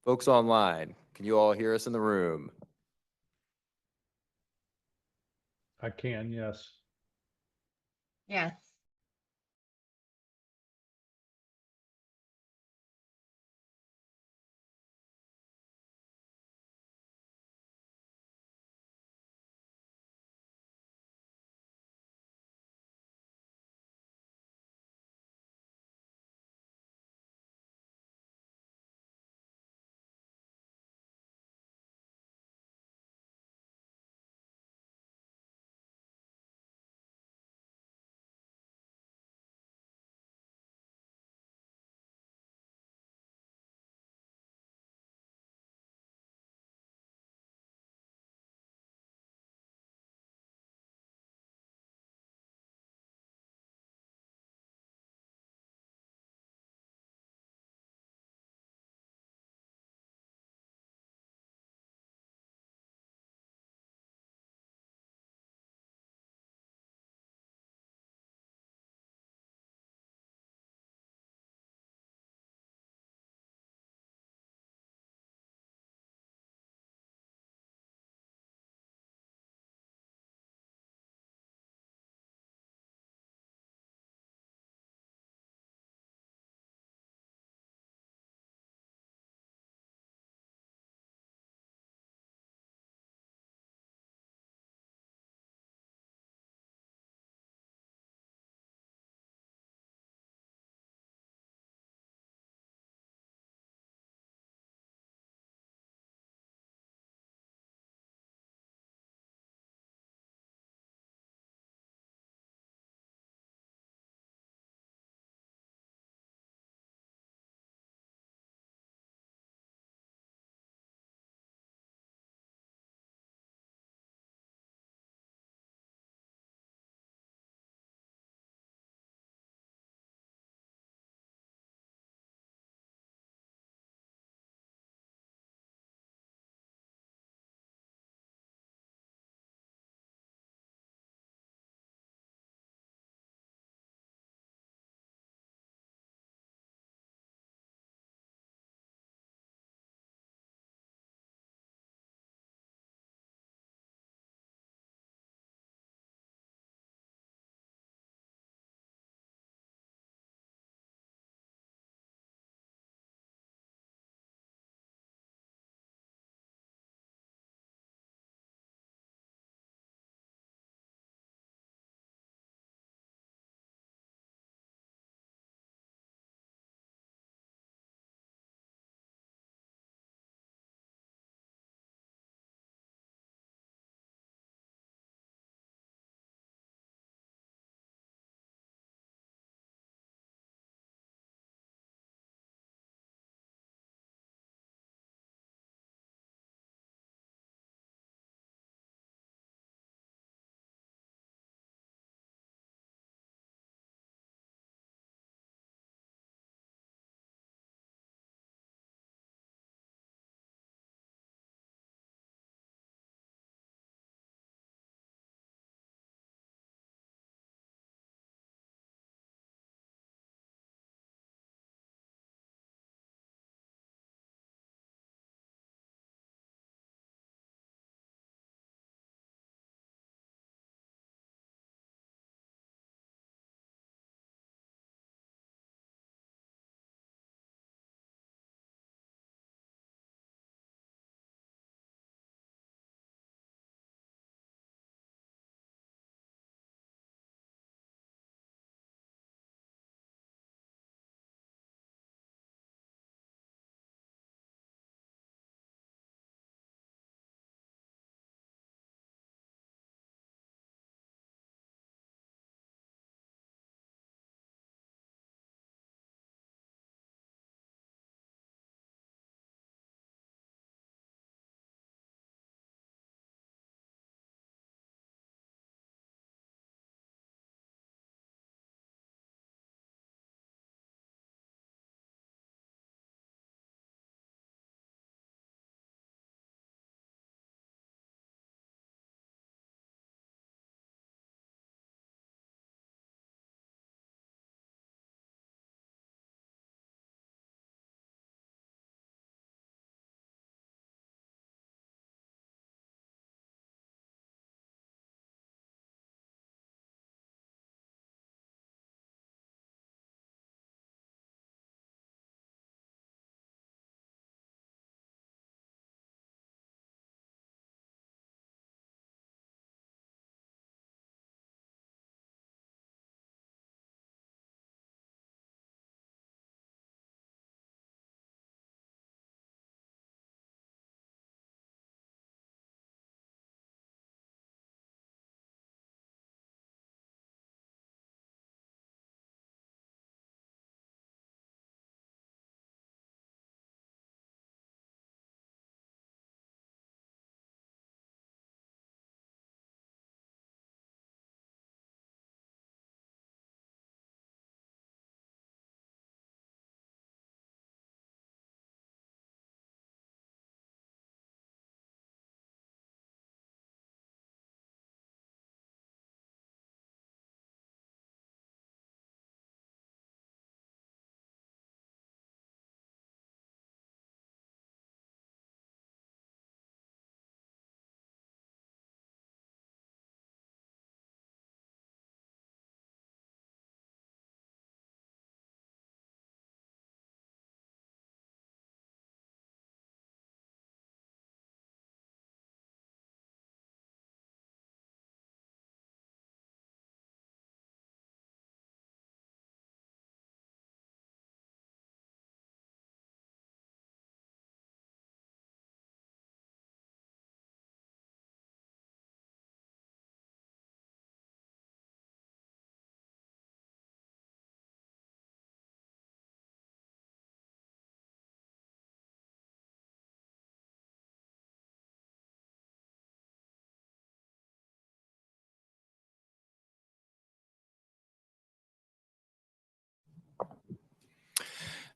Folks online, can you all hear us in the room? I can, yes. Yes.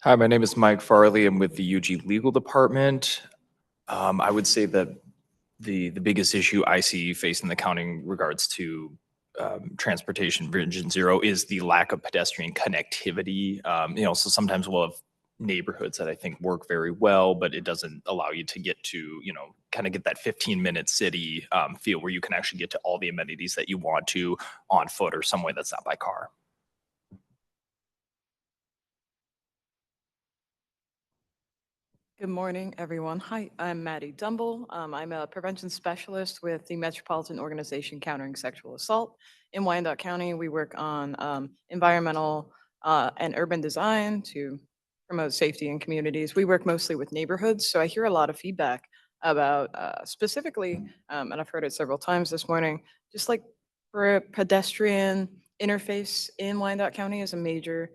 Hi, my name is Mike Farley. I'm with the UG Legal Department. I would say that the biggest issue I see facing the county in regards to transportation Vision Zero is the lack of pedestrian connectivity. So sometimes we'll have neighborhoods that I think work very well, but it doesn't allow you to get to, kind of get that 15-minute city feel where you can actually get to all the amenities that you want to on foot or some way that's not by car. Good morning, everyone. Hi, I'm Maddie Dumble. I'm a prevention specialist with the Metropolitan Organization Countering Sexual Assault in Wyandotte County. We work on environmental and urban design to promote safety in communities. We work mostly with neighborhoods, so I hear a lot of feedback about specifically, and I've heard it several times this morning, just like for a pedestrian interface in Wyandotte County is a major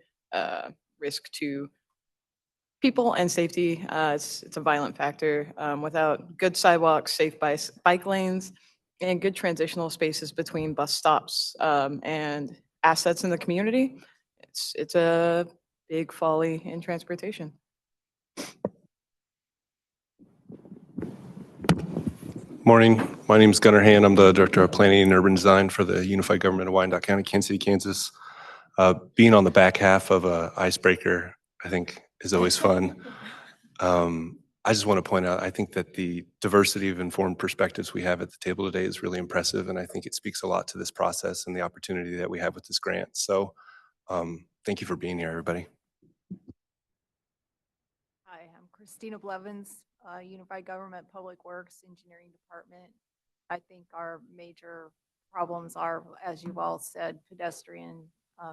risk to people and safety. It's a violent factor. Without good sidewalks, safe bike lanes, and good transitional spaces between bus stops and assets in the community, it's a big folly in transportation. Morning, my name is Gunnar Hand. I'm the Director of Planning and Urban Design for the Unified Government of Wyandotte County, Kansas City, Kansas. Being on the back half of a icebreaker, I think, is always fun. I just want to point out, I think that the diversity of informed perspectives we have at the table today is really impressive, and I think it speaks a lot to this process and the opportunity that we have with this grant. So thank you for being here, everybody. Hi, I'm Christina Blevins, Unified Government Public Works Engineering Department. I think our major problems are, as you've all said, pedestrian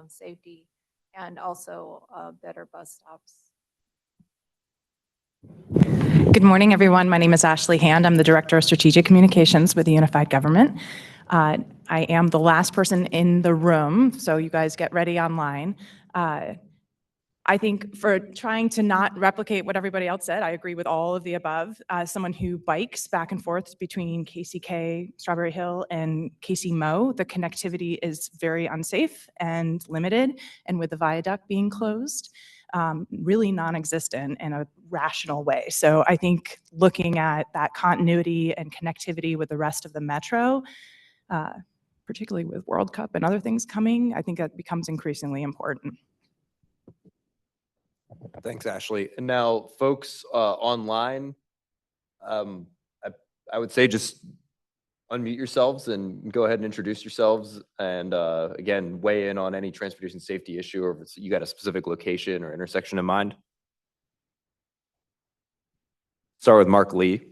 safety and also better bus stops. Good morning, everyone. My name is Ashley Hand. I'm the Director of Strategic Communications with the Unified Government. I am the last person in the room, so you guys get ready online. I think for trying to not replicate what everybody else said, I agree with all of the above. As someone who bikes back and forth between KCK, Strawberry Hill, and KC Mo, the connectivity is very unsafe and limited, and with the viaduct being closed, really non-existent in a rational way. So I think looking at that continuity and connectivity with the rest of the metro, particularly with World Cup and other things coming, I think that becomes increasingly important. Thanks, Ashley. And now, folks online, I would say just unmute yourselves and go ahead and introduce yourselves. And again, weigh in on any transportation safety issue, or if it's, you got a specific location or intersection in mind. Start with Mark Lee.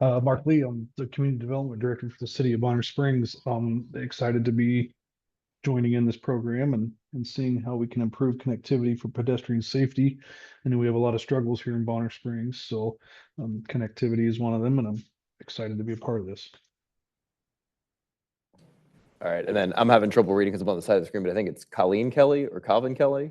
Mark Lee, I'm the Community Development Director for the City of Bonner Springs. I'm excited to be joining in this program and seeing how we can improve connectivity for pedestrian safety. I know we have a lot of struggles here in Bonner Springs, so connectivity is one of them, and I'm excited to be a part of this. All right, and then I'm having trouble reading because I'm on the side of the screen, but I think it's Colleen Kelly or Calvin Kelly.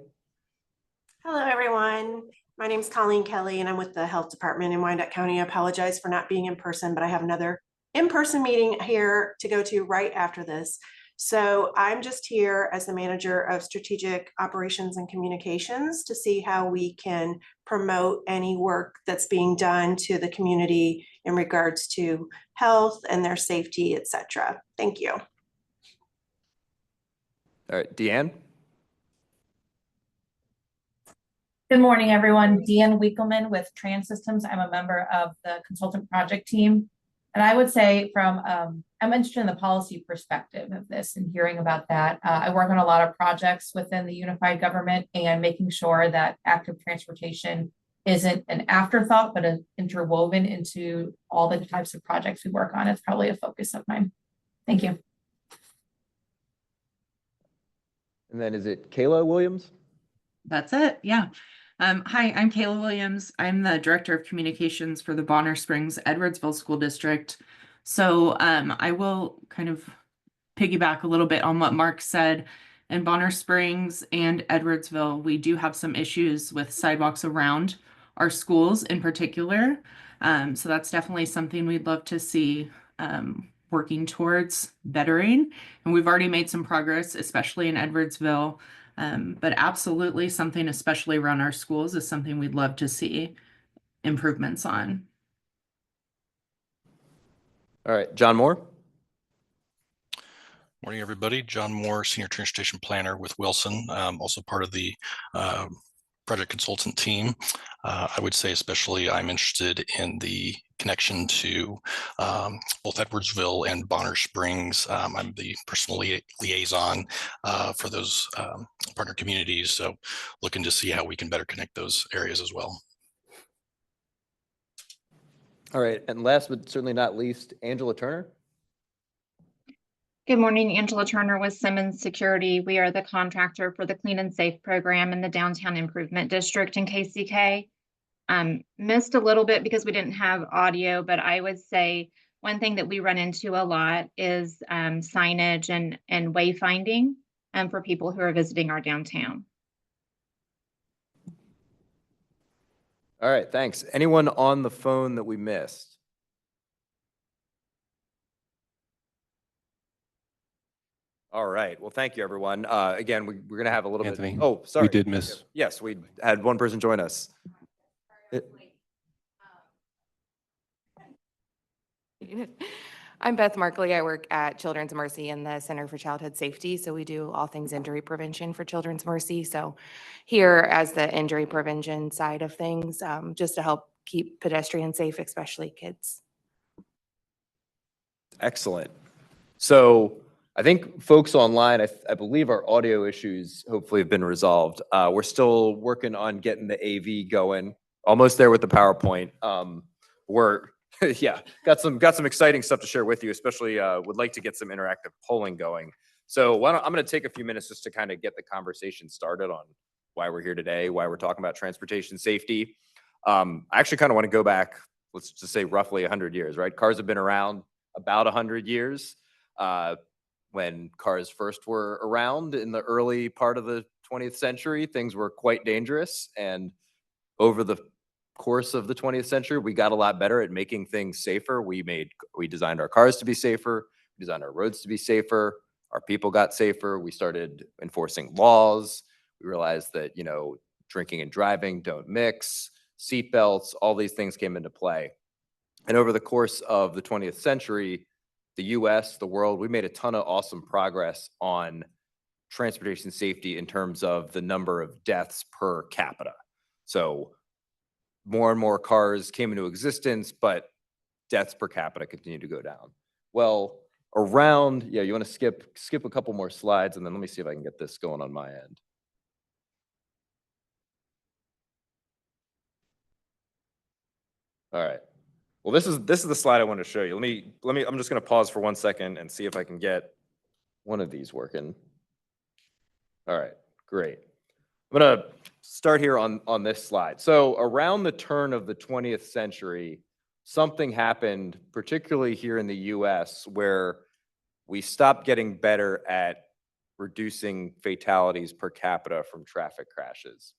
Hello, everyone. My name is Colleen Kelly, and I'm with the Health Department in Wyandotte County. I apologize for not being in person, but I have another in-person meeting here to go to right after this. So I'm just here as the Manager of Strategic Operations and Communications to see how we can promote any work that's being done to the community in regards to health and their safety, etc. Thank you. All right, Deanne. Good morning, everyone. Deanne Wiekelman with Trans Systems. I'm a member of the consultant project team. And I would say I'm interested in the policy perspective of this and hearing about that. I work on a lot of projects within the unified government and making sure that active transportation isn't an afterthought, but an interwoven into all the types of projects we work on. It's probably a focus of mine. Thank you. And then is it Kayla Williams? That's it. Yeah. Hi, I'm Kayla Williams. I'm the Director of Communications for the Bonner Springs Edwardsville School District. So I will kind of piggyback a little bit on what Mark said. In Bonner Springs and Edwardsville, we do have some issues with sidewalks around our schools in particular. So that's definitely something we'd love to see working towards bettering. And we've already made some progress, especially in Edwardsville. But absolutely something, especially around our schools, is something we'd love to see improvements on. All right, John Moore. Morning, everybody. John Moore, Senior Transportation Planner with Wilson, also part of the project consultant team. I would say especially I'm interested in the connection to both Edwardsville and Bonner Springs. I'm the personal liaison for those partner communities. So looking to see how we can better connect those areas as well. All right, and last but certainly not least, Angela Turner. Good morning, Angela Turner with Simmons Security. We are the contractor for the Clean and Safe program in the Downtown Improvement District in KCK. Missed a little bit because we didn't have audio, but I would say one thing that we run into a lot is signage and wayfinding for people who are visiting our downtown. All right, thanks. Anyone on the phone that we missed? All right. Well, thank you, everyone. Again, we're going to have a little Anthony, bit. Oh, sorry. we did miss. Yes, we had one person join us. I'm Beth Markley. I work at Children's Mercy in the Center for Childhood Safety. So we do all things injury prevention for Children's Mercy. So here as the injury prevention side of things, just to help keep pedestrians safe, especially kids. Excellent. So I think folks online, I believe our audio issues hopefully have been resolved. We're still working on getting the AV going. Almost there with the PowerPoint. Yeah, got some exciting stuff to share with you, especially would like to get some interactive polling going. So I'm going to take a few minutes just to kind of get the conversation started on why we're here today, why we're talking about transportation safety. I actually kind of want to go back, let's just say roughly 100 years, right? Cars have been around about 100 years. When cars first were around in the early part of the 20th century, things were quite dangerous. And over the course of the 20th century, we got a lot better at making things safer. We designed our cars to be safer. We designed our roads to be safer. Our people got safer. We started enforcing laws. We realized that, drinking and driving don't mix. Seatbelts, all these things came into play. And over the course of the 20th century, the US, the world, we made a ton of awesome progress on transportation safety in terms of the number of deaths per capita. So more and more cars came into existence, but deaths per capita continued to go down. Well, you want to skip a couple more slides, and then let me see if I can get this going on my end. All right. Well, this is the slide I wanted to show you. I'm just going to pause for 1 second and see if I can get one of these working. All right, great. I'm going to start here on this slide. So around the turn of the 20th century, something happened, particularly here in the US, where we stopped getting better at reducing fatalities per capita from traffic crashes.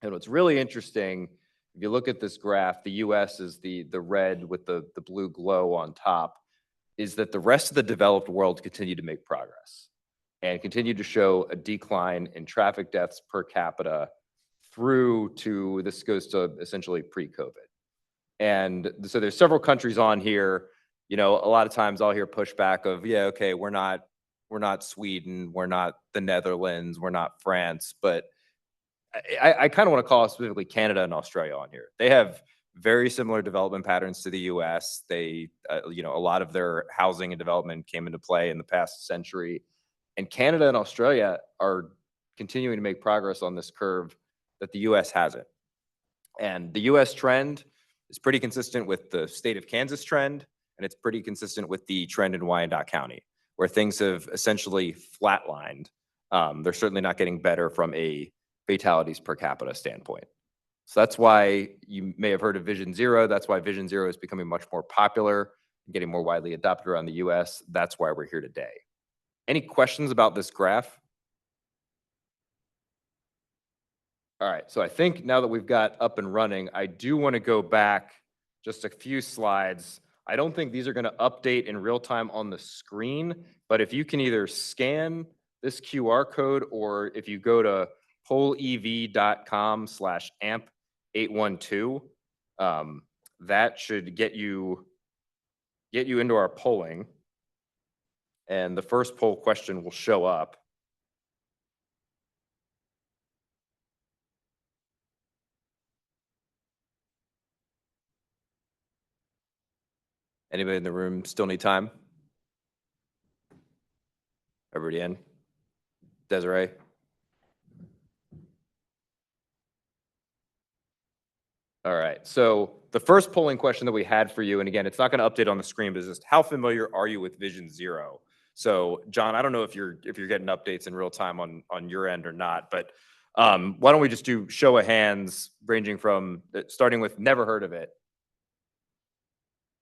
And what's really interesting, if you look at this graph, the US is the red with the blue glow on top, is that the rest of the developed world continued to make progress and continued to show a decline in traffic deaths per capita through to, this goes to essentially pre-COVID. And so there's several countries on here. A lot of times I'll hear pushback of, yeah, okay, we're not Sweden, we're not the Netherlands, we're not France, but I kind of want to call specifically Canada and Australia on here. They have very similar development patterns to the US. They, a lot of their housing and development came into play in the past century. And Canada and Australia are continuing to make progress on this curve that the US hasn't. And the US trend is pretty consistent with the state of Kansas trend, and it's pretty consistent with the trend in Wyandotte County, where things have essentially flatlined. They're certainly not getting better from a fatalities per capita standpoint. So that's why you may have heard of Vision Zero. That's why Vision Zero is becoming much more popular and getting more widely adopted around the US. That's why we're here today. Any questions about this graph? All right, so I think now that we've got up and running, I do want to go back just a few slides. I don't think these are going to update in real time on the screen, but if you can either scan this QR code, or if you go to pollev.com/amp812, that should get you into our polling. And the first poll question will show up. Anybody in the room still need time? Everybody in? Desiree? All right, so the first polling question that we had for you, and again, it's not going to update on the screen, but it's just how familiar are you with Vision Zero? So John, I don't know if you're getting updates in real time on your end or not, but why don't we just do show of hands ranging from starting with never heard of it.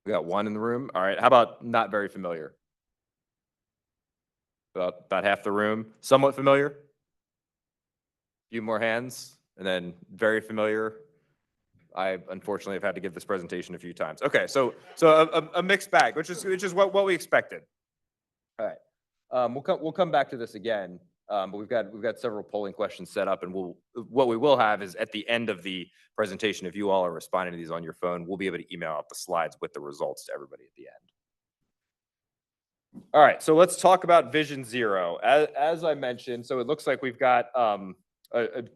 We got one in the room. All right, how about not very familiar? About half the room. Somewhat familiar? A few more hands, and then very familiar. I unfortunately have had to give this presentation a few times. Okay, so a mixed bag, which is what we expected. All right, we'll come back to this again, but we've got several polling questions set up, and what we will have is at the end of the presentation, if you all are responding to these on your phone, we'll be able to email out the slides with the results to everybody at the end. All right, so let's talk about Vision Zero. As I mentioned, so it looks like we've got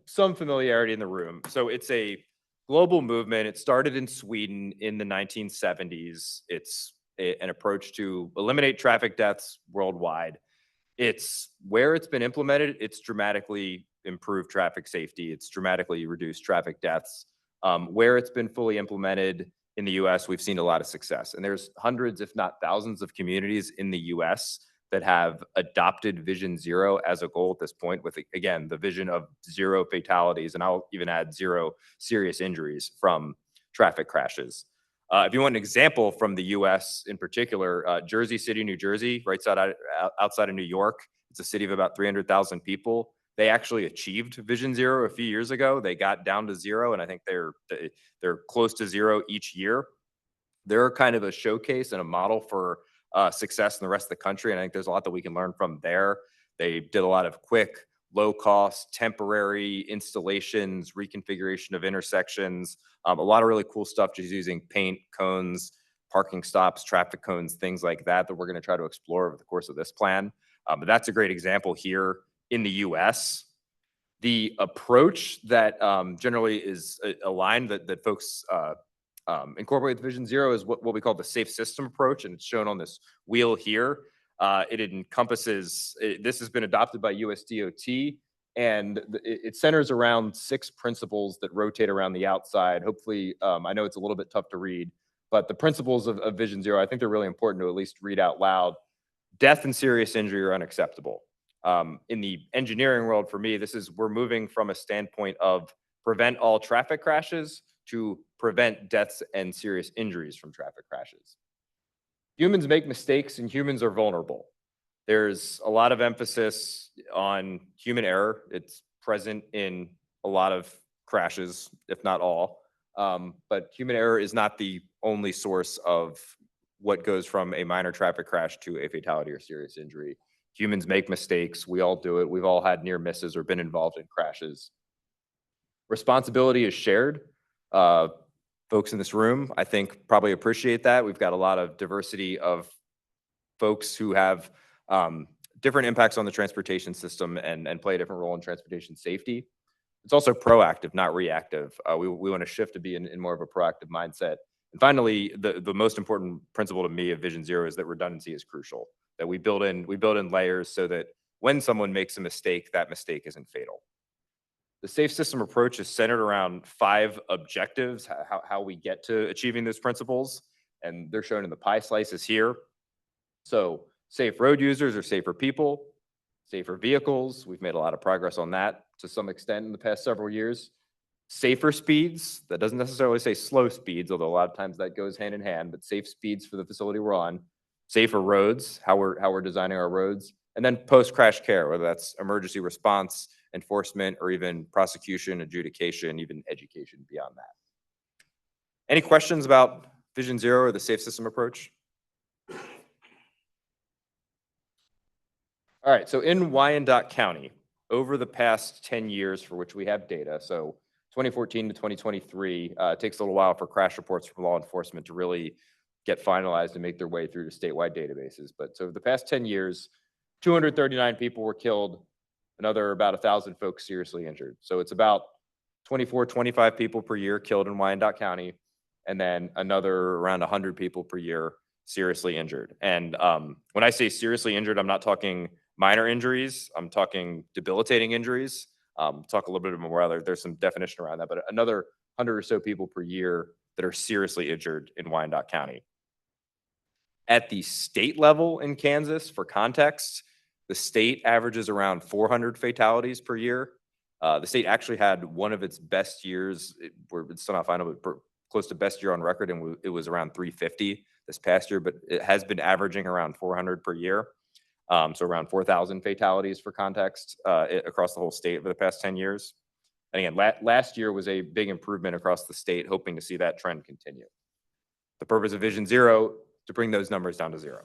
some familiarity in the room. So it's a global movement. It started in Sweden in the 1970s. It's an approach to eliminate traffic deaths worldwide. It's where it's been implemented, it's dramatically improved traffic safety. It's dramatically reduced traffic deaths. Where it's been fully implemented in the US, we've seen a lot of success. And there's hundreds, if not thousands, of communities in the US that have adopted Vision Zero as a goal at this point, with, again, the vision of 0 fatalities, and I'll even add 0 serious injuries from traffic crashes. If you want an example from the US in particular, Jersey City, New Jersey, right outside of New York, it's a city of about 300,000 people. They actually achieved Vision Zero a few years ago. They got down to 0, and I think they're close to 0 each year. They're kind of a showcase and a model for success in the rest of the country, and I think there's a lot that we can learn from there. They did a lot of quick, low-cost, temporary installations, reconfiguration of intersections, a lot of really cool stuff just using paint, cones, parking stops, traffic cones, things like that we're going to try to explore over the course of this plan. But that's a great example here in the US. The approach that generally is aligned that folks incorporate Vision Zero is what we call the safe system approach, and it's shown on this wheel here. It encompasses, this has been adopted by USDOT, and it centers around 6 principles that rotate around the outside. Hopefully, I know it's a little bit tough to read, but the principles of Vision Zero, I think they're really important to at least read out loud. Death and serious injury are unacceptable. In the engineering world, for me, we're moving from a standpoint of prevent all traffic crashes to prevent deaths and serious injuries from traffic crashes. Humans make mistakes and humans are vulnerable. There's a lot of emphasis on human error. It's present in a lot of crashes, if not all. But human error is not the only source of what goes from a minor traffic crash to a fatality or serious injury. Humans make mistakes. We all do it. We've all had near misses or been involved in crashes. Responsibility is shared. Folks in this room, I think, probably appreciate that. We've got a lot of diversity of folks who have different impacts on the transportation system and play a different role in transportation safety. It's also proactive, not reactive. We want to shift to be in more of a proactive mindset. And finally, the most important principle to me of Vision Zero is that redundancy is crucial. That we build in layers so that when someone makes a mistake, that mistake isn't fatal. The safe system approach is centered around 5 objectives, how we get to achieving those principles, and they're shown in the pie slices here. So safe road users are safer people, safer vehicles. We've made a lot of progress on that to some extent in the past several years. Safer speeds, that doesn't necessarily say slow speeds, although a lot of times that goes hand in hand, but safe speeds for the facility we're on. Safer roads, how we're designing our roads, and then post-crash care, whether that's emergency response, enforcement, or even prosecution, adjudication, even education beyond that. Any questions about Vision Zero or the safe system approach? All All right, so in Wyandotte County, over the past 10 years for which we have data, so 2014 to 2023, it takes a little while for crash reports from law enforcement to really get finalized and make their way through to statewide databases. But so over the past 10 years, 239 people were killed, another about 1,000 folks seriously injured. So it's about 24, 25 people per year killed in Wyandotte County, and then another around 100 people per year seriously injured. And when I say seriously injured, I'm not talking minor injuries. I'm talking debilitating injuries. Talk a little bit more. There's some definition around that, but another 100 or so people per year that are seriously injured in Wyandotte County. At the state level in Kansas, for context, the state averages around 400 fatalities per year. The state actually had one of its best years, it's still not final, but close to best year on record, and it was around 350 this past year, but it has been averaging around 400 per year. So around 4,000 fatalities for context across the whole state for the past 10 years. And again, last year was a big improvement across the state, hoping to see that trend continue. The purpose of Vision Zero, to bring those numbers down to zero.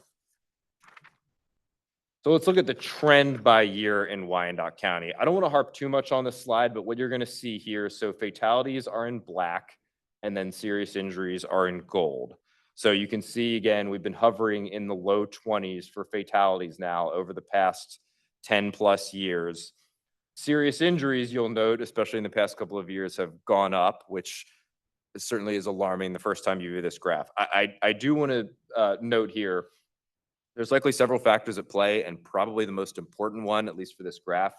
So let's look at the trend by year in Wyandotte County. I don't want to harp too much on this slide, but what you're going to see here, so fatalities are in black, and then serious injuries are in gold. So you can see, again, we've been hovering in the low 20s for fatalities now over the past 10 plus years. Serious injuries, you'll note, especially in the past couple of years, have gone up, which certainly is alarming the first time you view this graph. I do want to note here, there's likely several factors at play, and probably the most important one, at least for this graph,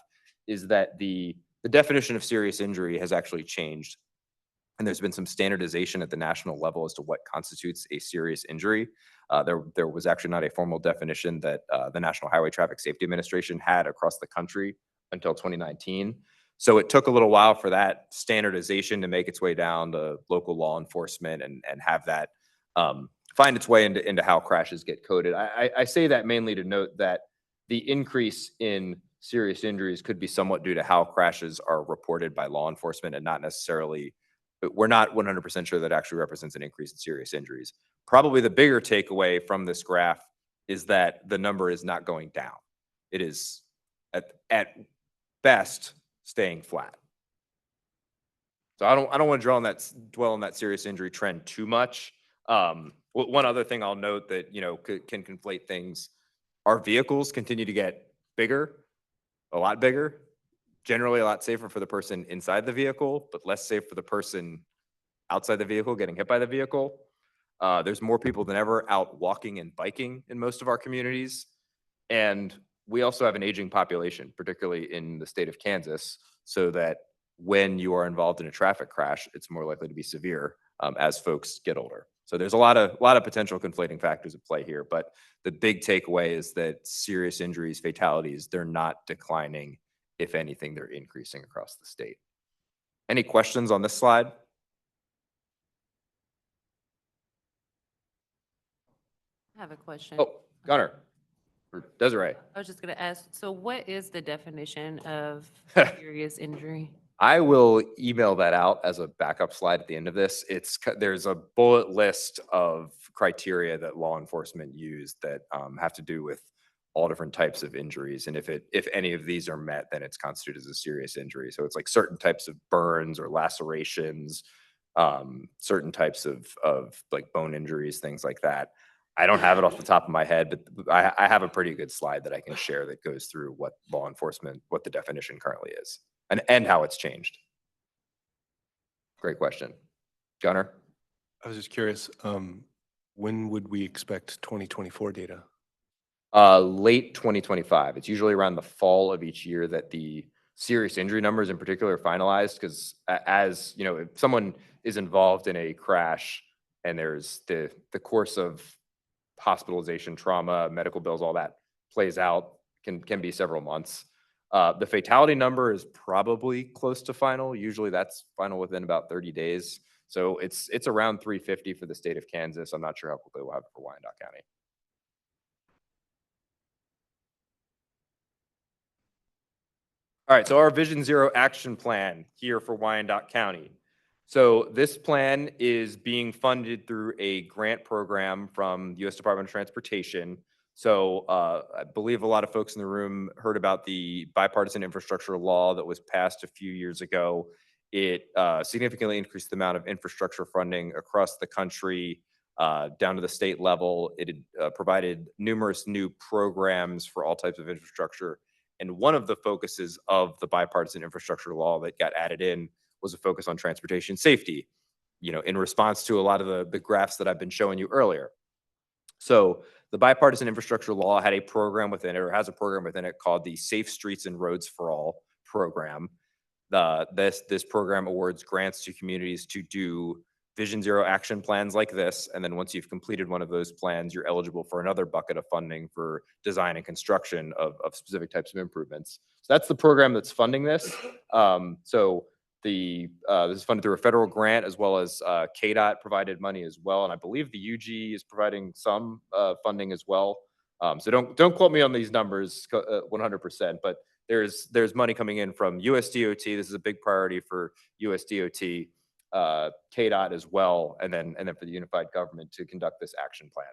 is that the definition of serious injury has actually changed. And there's been some standardization at the national level as to what constitutes a serious injury. There was actually not a formal definition that the National Highway Traffic Safety Administration had across the country until 2019. So it took a little while for that standardization to make its way down to local law enforcement and have that find its way into how crashes get coded. I say that mainly to note that the increase in serious injuries could be somewhat due to how crashes are reported by law enforcement, and not necessarily, we're not 100% sure that actually represents an increase in serious injuries. Probably the bigger takeaway from this graph is that the number is not going down. It is at best staying flat. So I don't want to dwell on that serious injury trend too much. One other thing I'll note that, can conflate things. Our vehicles continue to get bigger, a lot bigger, generally a lot safer for the person inside the vehicle, but less safe for the person outside the vehicle getting hit by the vehicle. There's more people than ever out walking and biking in most of our communities. And we also have an aging population, particularly in the state of Kansas, so that when you are involved in a traffic crash, it's more likely to be severe as folks get older. So there's a lot of potential conflating factors at play here, but the big takeaway is that serious injuries, fatalities, they're not declining. If anything, they're increasing across the state. Any questions on this slide? I have a question. Oh, Gunnar or Desiree. I was just gonna ask, so what is the definition of serious injury? I will email that out as a backup slide at the end of this. There's a bullet list of criteria that law enforcement use that have to do with all different types of injuries. And if any of these are met, then it's constituted as a serious injury. So it's like certain types of burns or lacerations, certain types of like bone injuries, things like that. I don't have it off the top of my head, but I have a pretty good slide that I can share that goes through what law enforcement, what the definition currently is. And how it's changed. Great question. Gunnar? I was just curious, when would we expect 2024 data? Late 2025. It's usually around the fall of each year that the serious injury numbers in particular are finalized, because as you know, if someone is involved in a crash and there's the course of hospitalization, trauma, medical bills, all that plays out, can be several months. The fatality number is probably close to final. Usually that's final within about 30 days. So it's around 350 for the state of Kansas. I'm not sure how quickly we'll have it for Wyandotte County. All right, so our Vision Zero action plan here for Wyandotte County. So this plan is being funded through a grant program from the U.S. Department of Transportation. So I believe a lot of folks in the room heard about the bipartisan infrastructure law that was passed a few years ago. It significantly increased the amount of infrastructure funding across the country down to the state level. It provided numerous new programs for all types of infrastructure. And one of the focuses of the bipartisan infrastructure law that got added in was a focus on transportation safety, in response to a lot of the graphs that I've been showing you earlier. So the bipartisan infrastructure law had a program within it, or has a program within it, called the Safe Streets and Roads for All program. This program awards grants to communities to do Vision Zero action plans like this, and then once you've completed one of those plans, you're eligible for another bucket of funding for design and construction of specific types of improvements. So that's the program that's funding this. This is funded through a federal grant, as well as KDOT provided money as well, and I believe the UG is providing some funding as well. So don't quote me on these numbers 100%, but there's money coming in from USDOT. This is a big priority for USDOT, KDOT as well, and then for the unified government to conduct this action plan.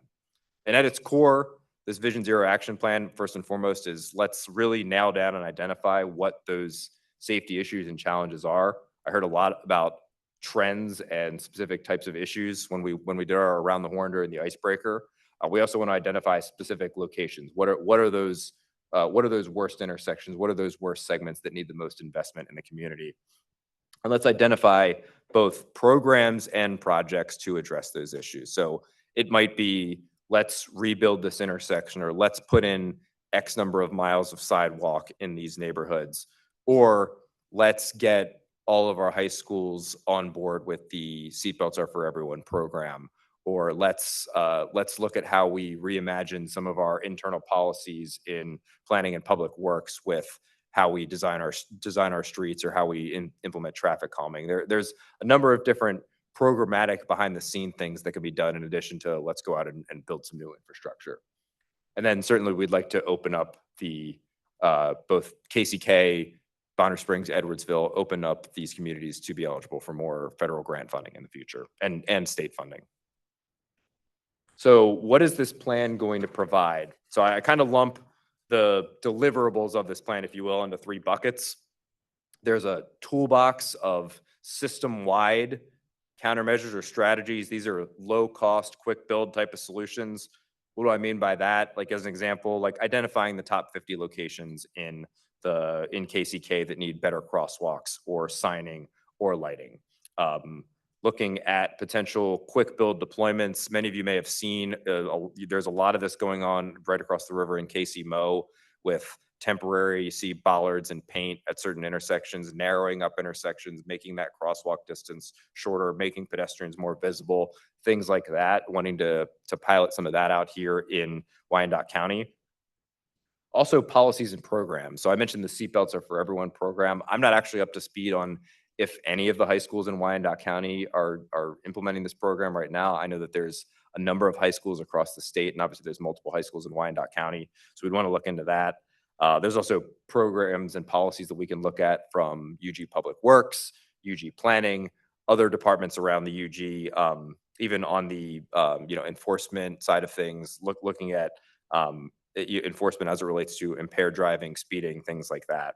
And at its core, this Vision Zero action plan, first and foremost, is let's really nail down and identify what those safety issues and challenges are. I heard a lot about trends and specific types of issues when we did our around the horn during the icebreaker. We also want to identify specific locations. What are those worst intersections? What are those worst segments that need the most investment in the community? And let's identify both programs and projects to address those issues. So it might be, let's rebuild this intersection, or let's put in X number of miles of sidewalk in these neighborhoods, or let's get all of our high schools on board with the Seatbelts Are For Everyone program, or let's look at how we reimagine some of our internal policies in planning and public works with how we design our streets, or how we implement traffic calming. There's a number of different programmatic behind the scene things that can be done in addition to let's go out and build some new infrastructure. And then certainly we'd like to open up the both KCK, Bonner Springs, Edwardsville, open up these communities to be eligible for more federal grant funding in the future, and state funding. So what is this plan going to provide? So I kind of lump the deliverables of this plan, if you will, into three buckets. There's a toolbox of system-wide countermeasures or strategies. These are low-cost, quick build type of solutions. What do I mean by that? Like, as an example, like identifying the top 50 locations in KCK that need better crosswalks or signing or lighting. Looking at potential quick build deployments. Many of you may have seen, there's a lot of this going on right across the river in KC-Mo with temporary, you see bollards and paint at certain intersections, narrowing up intersections, making that crosswalk distance shorter, making pedestrians more visible, things like that, wanting to pilot some of that out here in Wyandotte County. Also policies and programs. So I mentioned the Seatbelts Are For Everyone program. I'm not actually up to speed on if any of the high schools in Wyandotte County are implementing this program right now. I know that there's a number of high schools across the state, and obviously there's multiple high schools in Wyandotte County. So we'd want to look into that. There's also programs and policies that we can look at from UG Public Works, UG Planning, other departments around the UG, even on the enforcement side of things, looking at enforcement as it relates to impaired driving, speeding, things like that.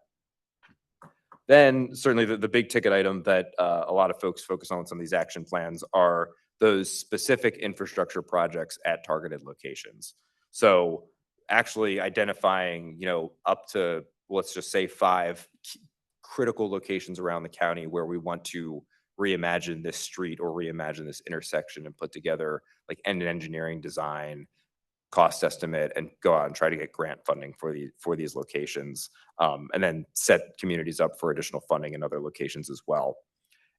Then certainly the big ticket item that a lot of folks focus on with some of these action plans are those specific infrastructure projects at targeted locations. So actually identifying, up to, let's just say 5 critical locations around the county where we want to reimagine this street or reimagine this intersection and put together like end engineering design, cost estimate, and go out and try to get grant funding for these locations, and then set communities up for additional funding in other locations as well.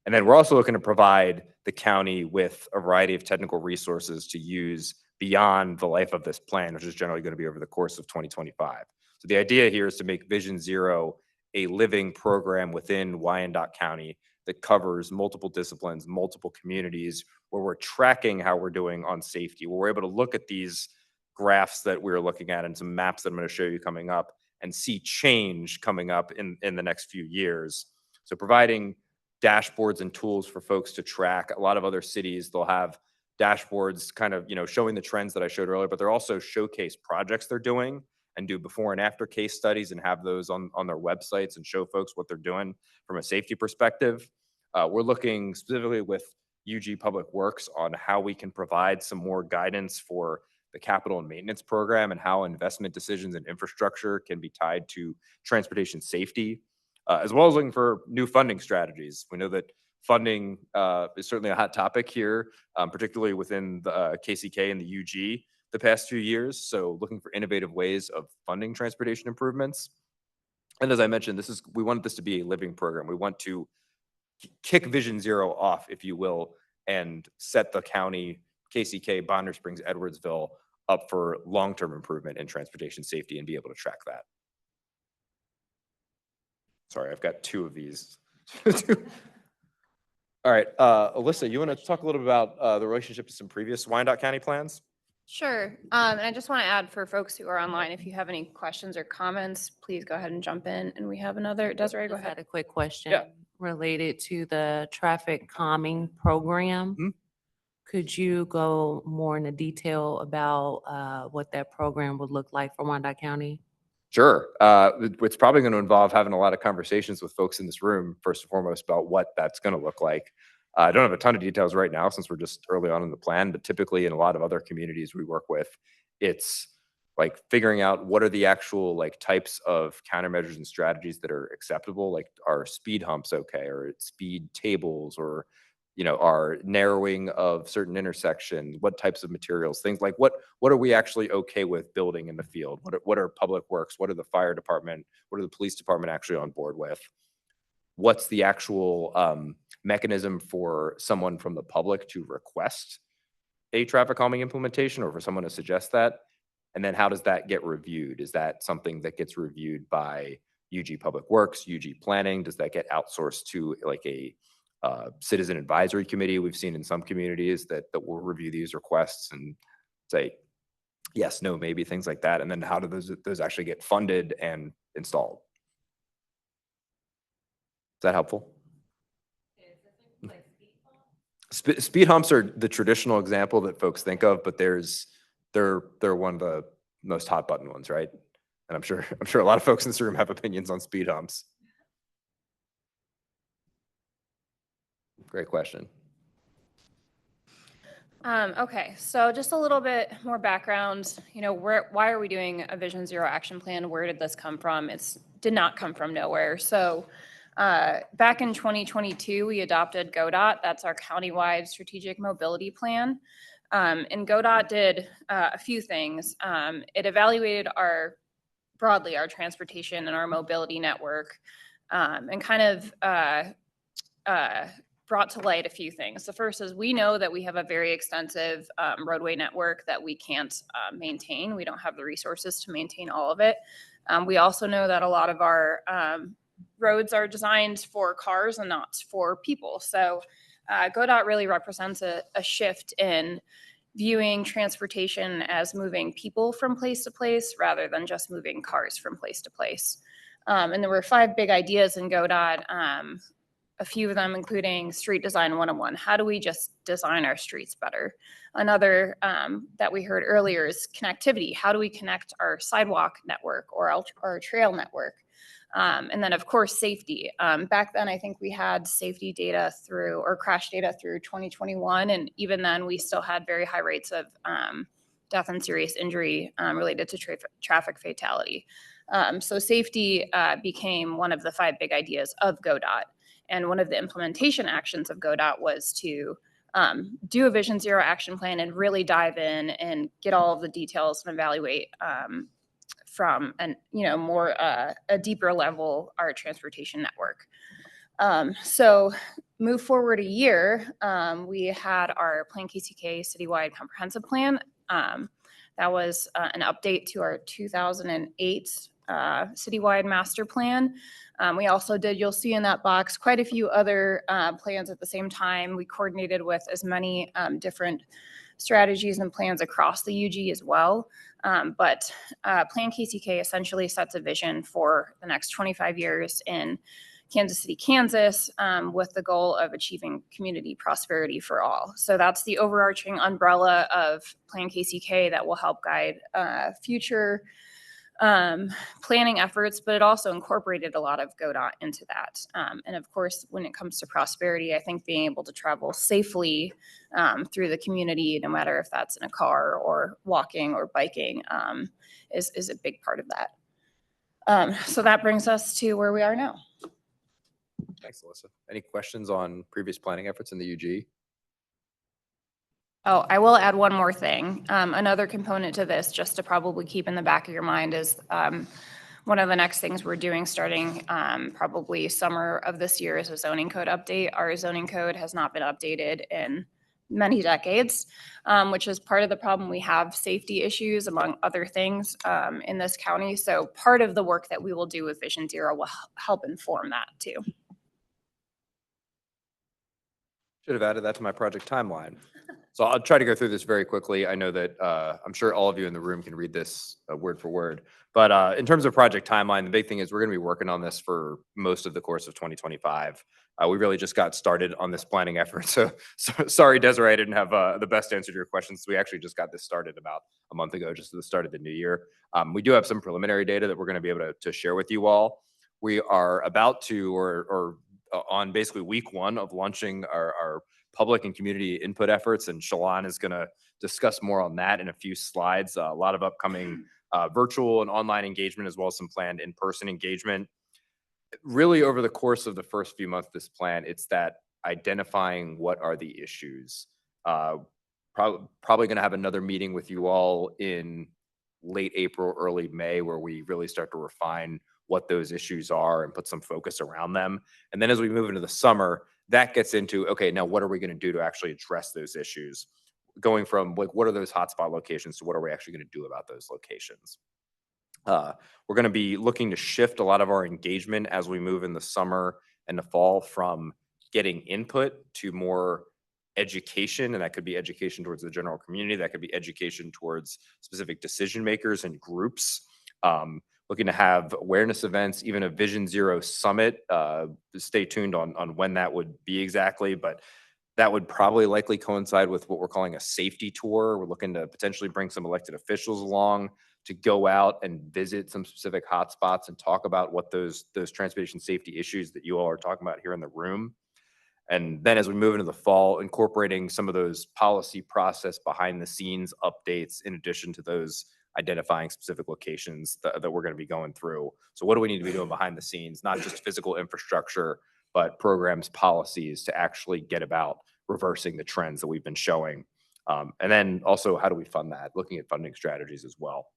And then we're also looking to provide the county with a variety of technical resources to use beyond the life of this plan, which is generally going to be over the course of 2025. So the idea here is to make Vision Zero a living program within Wyandotte County that covers multiple disciplines, multiple communities, where we're tracking how we're doing on safety, where we're able to look at these graphs that we're looking at and some maps that I'm going to show you coming up and see change coming up in the next few years. So providing dashboards and tools for folks to track. A lot of other cities, they'll have dashboards kind of, showing the trends that I showed earlier, but they're also showcase projects they're doing and do before and after case studies and have those on their websites and show folks what they're doing from a safety perspective. We're looking specifically with UG Public Works on how we can provide some more guidance for the capital and maintenance program and how investment decisions and infrastructure can be tied to transportation safety, as well as looking for new funding strategies. We know that funding is certainly a hot topic here, particularly within the KCK and the UG the past few years. So looking for innovative ways of funding transportation improvements. And as I mentioned, we want this to be a living program. We want to kick Vision Zero off, if you will, and set the county, KCK, Bonner Springs, Edwardsville up for long-term improvement in transportation safety and be able to track that. Sorry, I've got two of these. All right, Alyssa, you want to talk a little bit about the relationship to some previous Wyandotte County plans? Sure. And I just want to add for folks who are online, if you have any questions or comments, please go ahead and jump in. And we have another, Desiree, go Just had ahead. a quick question. Yeah. Related to the traffic calming program. Mhm. Could you go more into detail about what that program would look like for Wyandotte County? Sure. It's probably going to involve having a lot of conversations with folks in this room, first and foremost, about what that's going to look like. I don't have a ton of details right now since we're just early on in the plan, but typically in a lot of other communities we work with, it's like figuring out what are the actual like types of countermeasures and strategies that are acceptable, like are speed humps okay, or speed tables, or our narrowing of certain intersections, what types of materials, things like what are we actually okay with building in the field? What are public works? What are the fire department? What are the police department actually on board with? What's the actual mechanism for someone from the public to request a traffic calming implementation or for someone to suggest that? And then how does that get reviewed? Is that something that gets reviewed by UG Public Works, UG Planning? Does that get outsourced to like a citizen advisory committee? We've seen in some communities that will review these requests and say, yes, no, maybe, things like that. And then how do those actually get funded and installed? Is that helpful? Speed humps are the traditional example that folks think of, but they're one of the most hot button ones, right? And I'm sure a lot of folks in this room have opinions on speed humps. Great question. Okay, so just a little bit more background, why are we doing a Vision Zero action plan? Where did this come from? It did not come from nowhere. So back in 2022, we adopted GODOT. That's our countywide strategic mobility plan. And GODOT did a few things. It evaluated broadly our transportation and our mobility network, and kind of brought to light a few things. The first is we know that we have a very extensive roadway network that we can't maintain. We don't have the resources to maintain all of it. We also know that a lot of our roads are designed for cars and not for people. So GODOT really represents a shift in viewing transportation as moving people from place to place rather than just moving cars from place to place. And there were 5 big ideas in GODOT. A few of them including street design 101. How do we just design our streets better? Another that we heard earlier is connectivity. How do we connect our sidewalk network or our trail network? And then of course, safety. Back then, I think we had safety data or crash data through 2021. And even then we still had very high rates of death and serious injury related to traffic fatality. So safety became one of the 5 big ideas of GODOT. And one of the implementation actions of GODOT was to do a Vision Zero action plan and really dive in and get all of the details and evaluate from a deeper level our transportation network. So move forward a year, we had our Plan KCK citywide comprehensive plan. That was an update to our 2008 citywide master plan. We also did, you'll see in that box, quite a few other plans at the same time. We coordinated with as many different strategies and plans across the UG as well. But Plan KCK essentially sets a vision for the next 25 years in Kansas City, Kansas, with the goal of achieving community prosperity for all. So that's the overarching umbrella of Plan KCK that will help guide future planning efforts, but it also incorporated a lot of GODOT into that. And of course, when it comes to prosperity, I think being able to travel safely through the community, no matter if that's in a car or walking or biking, is a big part of that. So that brings us to where we are now. Thanks, Alyssa. Any questions on previous planning efforts in the UG? Oh, I will add one more thing. Another component to this, just to probably keep in the back of your mind, is one of the next things we're doing starting probably summer of this year is a zoning code update. Our zoning code has not been updated in many decades, which is part of the problem. We have safety issues, among other things, in this county. So part of the work that we will do with Vision Zero will help inform that too. Should have added that to my project timeline. So I'll try to go through this very quickly. I know that I'm sure all of you in the room can read this word for word. But in terms of project timeline, the big thing is we're going to be working on this for most of the course of 2025. We really just got started on this planning effort. So sorry, Desiree, I didn't have the best answer to your questions. We actually just got this started about a month ago, just at the start of the new year. We do have some preliminary data that we're going to be able to share with you all. We are about to, or on basically week one of launching our public and community input efforts, and Shalon is going to discuss more on that in a few slides. A lot of upcoming virtual and online engagement, as well as some planned in-person engagement. Really, over the course of the first few months of this plan, it's that identifying what are the issues. Probably going to have another meeting with you all in late April, early May, where we really start to refine what those issues are and put some focus around them. And then as we move into the summer, that gets into, okay, now what are we going to do to actually address those issues? Going from like, what are those hotspot locations to what are we actually going to do about those locations? We're going to be looking to shift a lot of our engagement as we move in the summer and the fall from getting input to more education, and that could be education towards the general community. That could be education towards specific decision makers and groups. Looking to have awareness events, even a Vision Zero summit. Stay tuned on when that would be exactly, but that would probably likely coincide with what we're calling a safety tour. We're looking to potentially bring some elected officials along to go out and visit some specific hotspots and talk about what those transportation safety issues that you all are talking about here in the room. And then as we move into the fall, incorporating some of those policy process behind the scenes updates in addition to those identifying specific locations that we're going to be going through. So what do we need to be doing behind the scenes? Not just physical infrastructure, but programs, policies to actually get about reversing the trends that we've been showing. And then also, how do we fund that? Looking at funding strategies as well.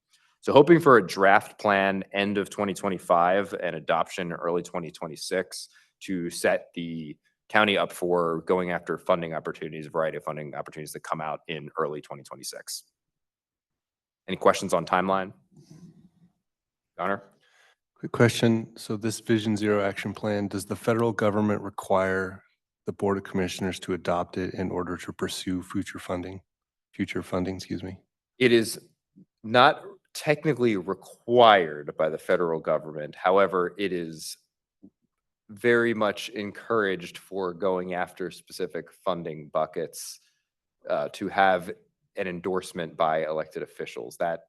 So hoping for a draft plan end of 2025 and adoption early 2026 to set the county up for going after funding opportunities, a variety of funding opportunities that come out in early 2026. Any questions on timeline? Connor? Quick question. So this Vision Zero action plan, does the federal government require the Board of Commissioners to adopt it in order to pursue future funding, excuse me? It is not technically required by the federal government. However, it is very much encouraged for going after specific funding buckets to have an endorsement by elected officials. That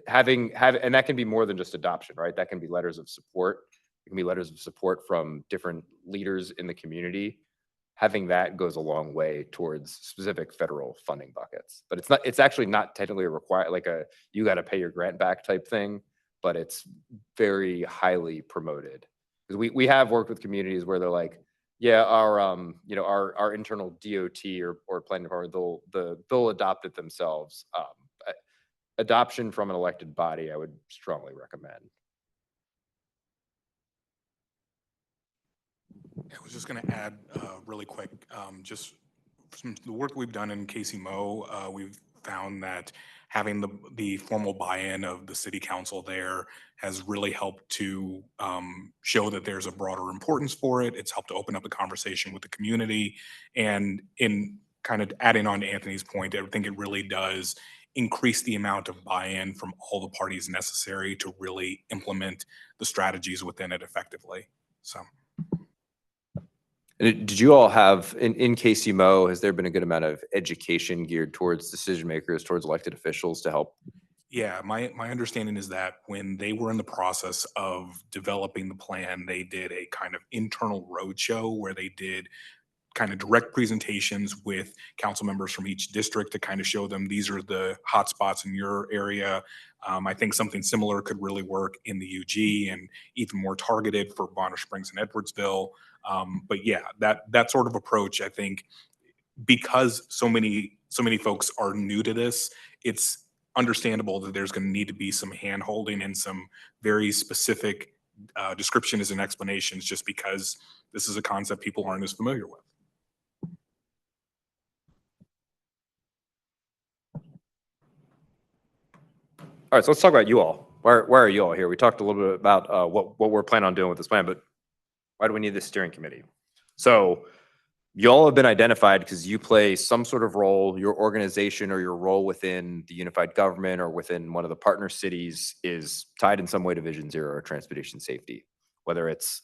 and that can be more than just adoption, right? That can be letters of support. It can be letters of support from different leaders in the community. Having that goes a long way towards specific federal funding buckets. But it's actually not technically required, like you got to pay your grant back type thing, but it's very highly promoted. Because we have worked with communities where they're like, yeah, our internal DOT or planning department, they'll adopt it themselves. Adoption from an elected body, I would strongly recommend. I was just going to add really quick, just from the work we've done in KCMO, we've found that having the formal buy-in of the city council there has really helped to show that there's a broader importance for it. It's helped to open up a conversation with the community. And in kind of adding on to Anthony's point, I think it really does increase the amount of buy-in from all the parties necessary to really implement the strategies within it effectively. So. Did you all have, in KCMO, has there been a good amount of education geared towards decision makers, towards elected officials to help? Yeah, my understanding is that when they were in the process of developing the plan, they did a kind of internal roadshow where they did kind of direct presentations with council members from each district to kind of show them these are the hot spots in your area. I think something similar could really work in the UG and even more targeted for Bonner Springs and Edwardsville. But yeah, that sort of approach, I think, because so many folks are new to this, it's understandable that there's going to need to be some hand holding and some very specific descriptions and explanations, just because this is a concept people aren't as familiar with. All right, so let's talk about you all. Why are you all here? We talked a little bit about what we're planning on doing with this plan, but why do we need this steering committee? So you all have been identified because you play some sort of role, your organization or your role within the unified government or within one of the partner cities is tied in some way to Vision Zero or transportation safety, whether it's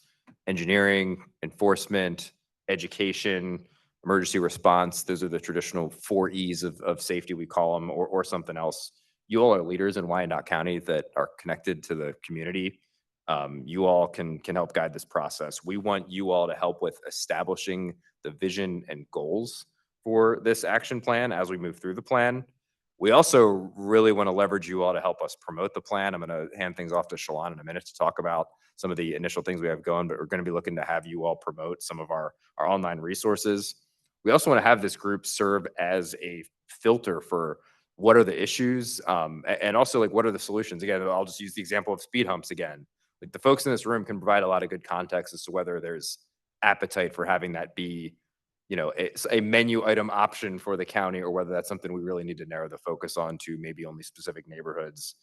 engineering, enforcement, education, emergency response. Those are the traditional 4 E's of safety, we call them, or something else. You all are leaders in Wyandotte County that are connected to the community. You all can help guide this process. We want you all to help with establishing the vision and goals for this action plan as we move through the plan. We also really want to leverage you all to help us promote the plan. I'm going to hand things off to Shalon in a minute to talk about some of the initial things we have going, but we're going to be looking to have you all promote some of our online resources. We also want to have this group serve as a filter for what are the issues, and also like what are the solutions. Again, I'll just use the example of speed humps again. Like the folks in this room can provide a lot of good context as to whether there's appetite for having that be, you know, a menu item option for the county, or whether that's something we really need to narrow the focus on to maybe only specific neighborhoods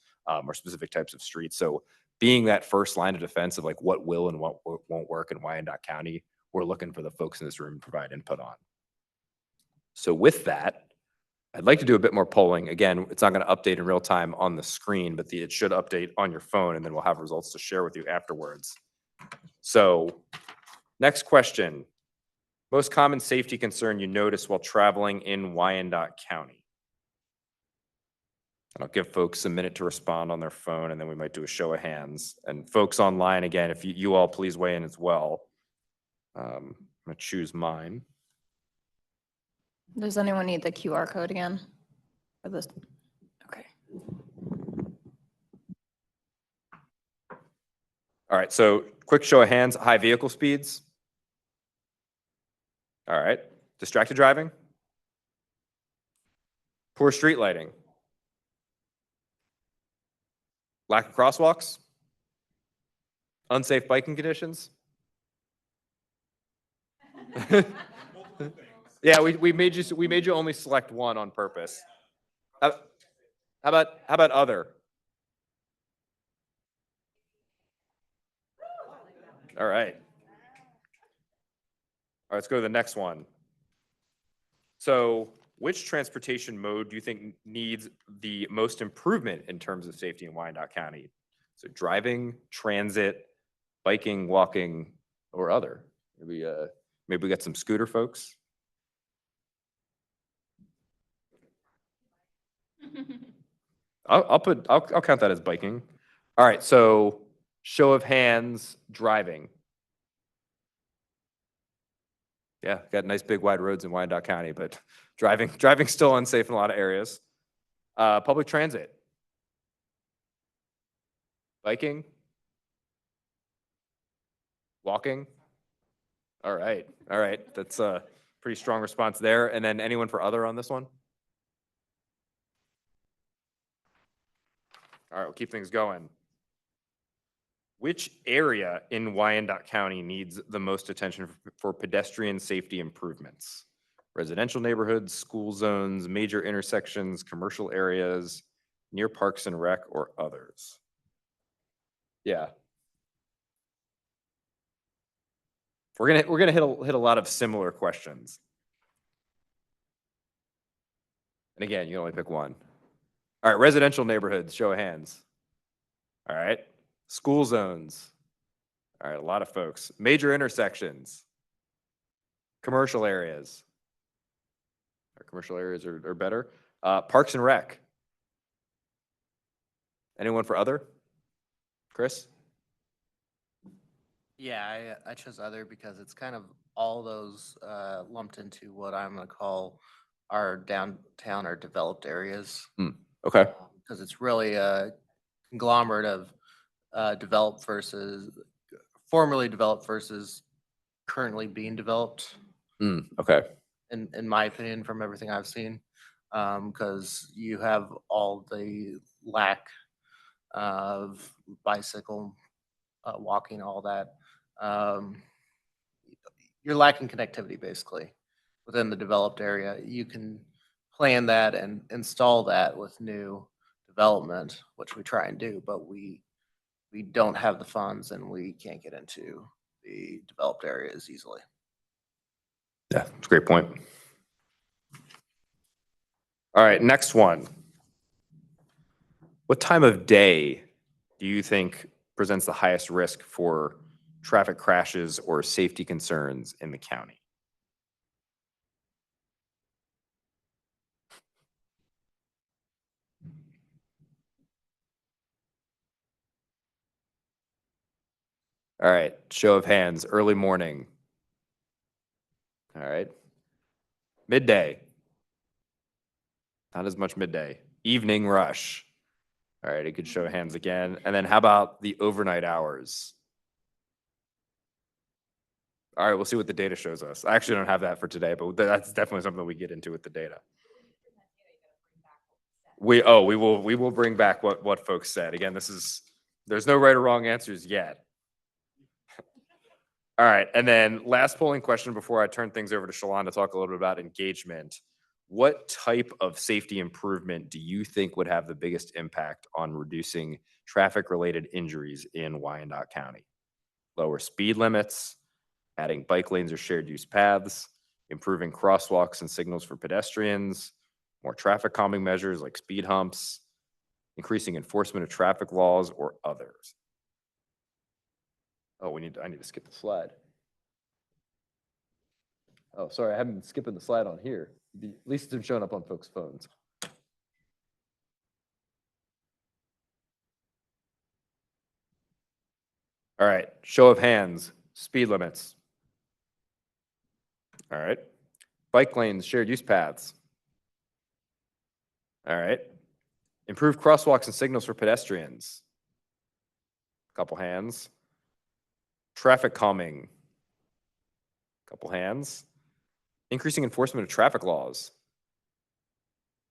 or specific types of streets. So being that first line of defense of like what will and what won't work in Wyandotte County, we're looking for the folks in this room to provide input on. So with that, I'd like to do a bit more polling. Again, it's not going to update in real time on the screen, but it should update on your phone, and then we'll have results to share with you afterwards. So next question. Most common safety concern you notice while traveling in Wyandotte County? And I'll give folks a minute to respond on their phone, and then we might do a show of hands. And folks online, again, if you all please weigh in as well. I'm going to choose mine. Does anyone need the QR code again for this? Okay. All right, so quick show of hands, high vehicle speeds. All right, distracted driving. Poor street lighting. Lack of crosswalks. Unsafe biking conditions. Yeah, we made you only select one on purpose. How about other? All right. All right, let's go to the next one. So which transportation mode do you think needs the most improvement in terms of safety in Wyandotte County? So driving, transit, biking, walking, or other? Maybe we got some scooter folks. I'll count that as biking. All right, so show of hands, driving. Yeah, got nice big wide roads in Wyandotte County, but driving still unsafe in a lot of areas. Public transit. Biking. Walking. All right. That's a pretty strong response there. And then anyone for other on this one? All right, we'll keep things going. Which area in Wyandotte County needs the most attention for pedestrian safety improvements? Residential neighborhoods, school zones, major intersections, commercial areas, near parks and rec, or others? Yeah. We're gonna hit a lot of similar questions. And again, you only pick one. All right, residential neighborhoods, show of hands. All right, school zones. All right, a lot of folks. Major intersections. Commercial areas. Our commercial areas are better. Parks and Rec. Anyone for other? Chris? Yeah, I chose other because it's kind of all those lumped into what I'm gonna call our downtown or developed areas. Okay. Because it's really a conglomerate of developed versus formerly developed versus currently being developed, Okay. in my opinion, from everything I've seen. Because you have all the lack of bicycle, walking, all that. You're lacking connectivity basically within the developed area. You can plan that and install that with new development, which we try and do, but we don't have the funds and we can't get into the developed areas easily. Yeah, it's a great point. All right, next one. What time of day do you think presents the highest risk for traffic crashes or safety concerns in the county? All right, show of hands, early morning. All right. Midday. Not as much midday. Evening rush. All right, a good show of hands again. And then how about the overnight hours? All right, we'll see what the data shows us. I actually don't have that for today, but that's definitely something we get into with the data. We will bring back what folks said. Again, there's no right or wrong answers yet. All right, and then last polling question before I turn things over to Shalon to talk a little bit about engagement. What type of safety improvement do you think would have the biggest impact on reducing traffic-related injuries in Wyandotte County? Lower speed limits, adding bike lanes or shared use paths, improving crosswalks and signals for pedestrians, more traffic calming measures like speed humps, increasing enforcement of traffic laws, or others? Oh, I need to skip the slide. Oh, sorry, I haven't been skipping the slide on here. At least it's been showing up on folks' phones. All right, show of hands, speed limits. All right, bike lanes, shared use paths. All right, improved crosswalks and signals for pedestrians. Couple hands. Traffic calming. Couple hands. Increasing enforcement of traffic laws.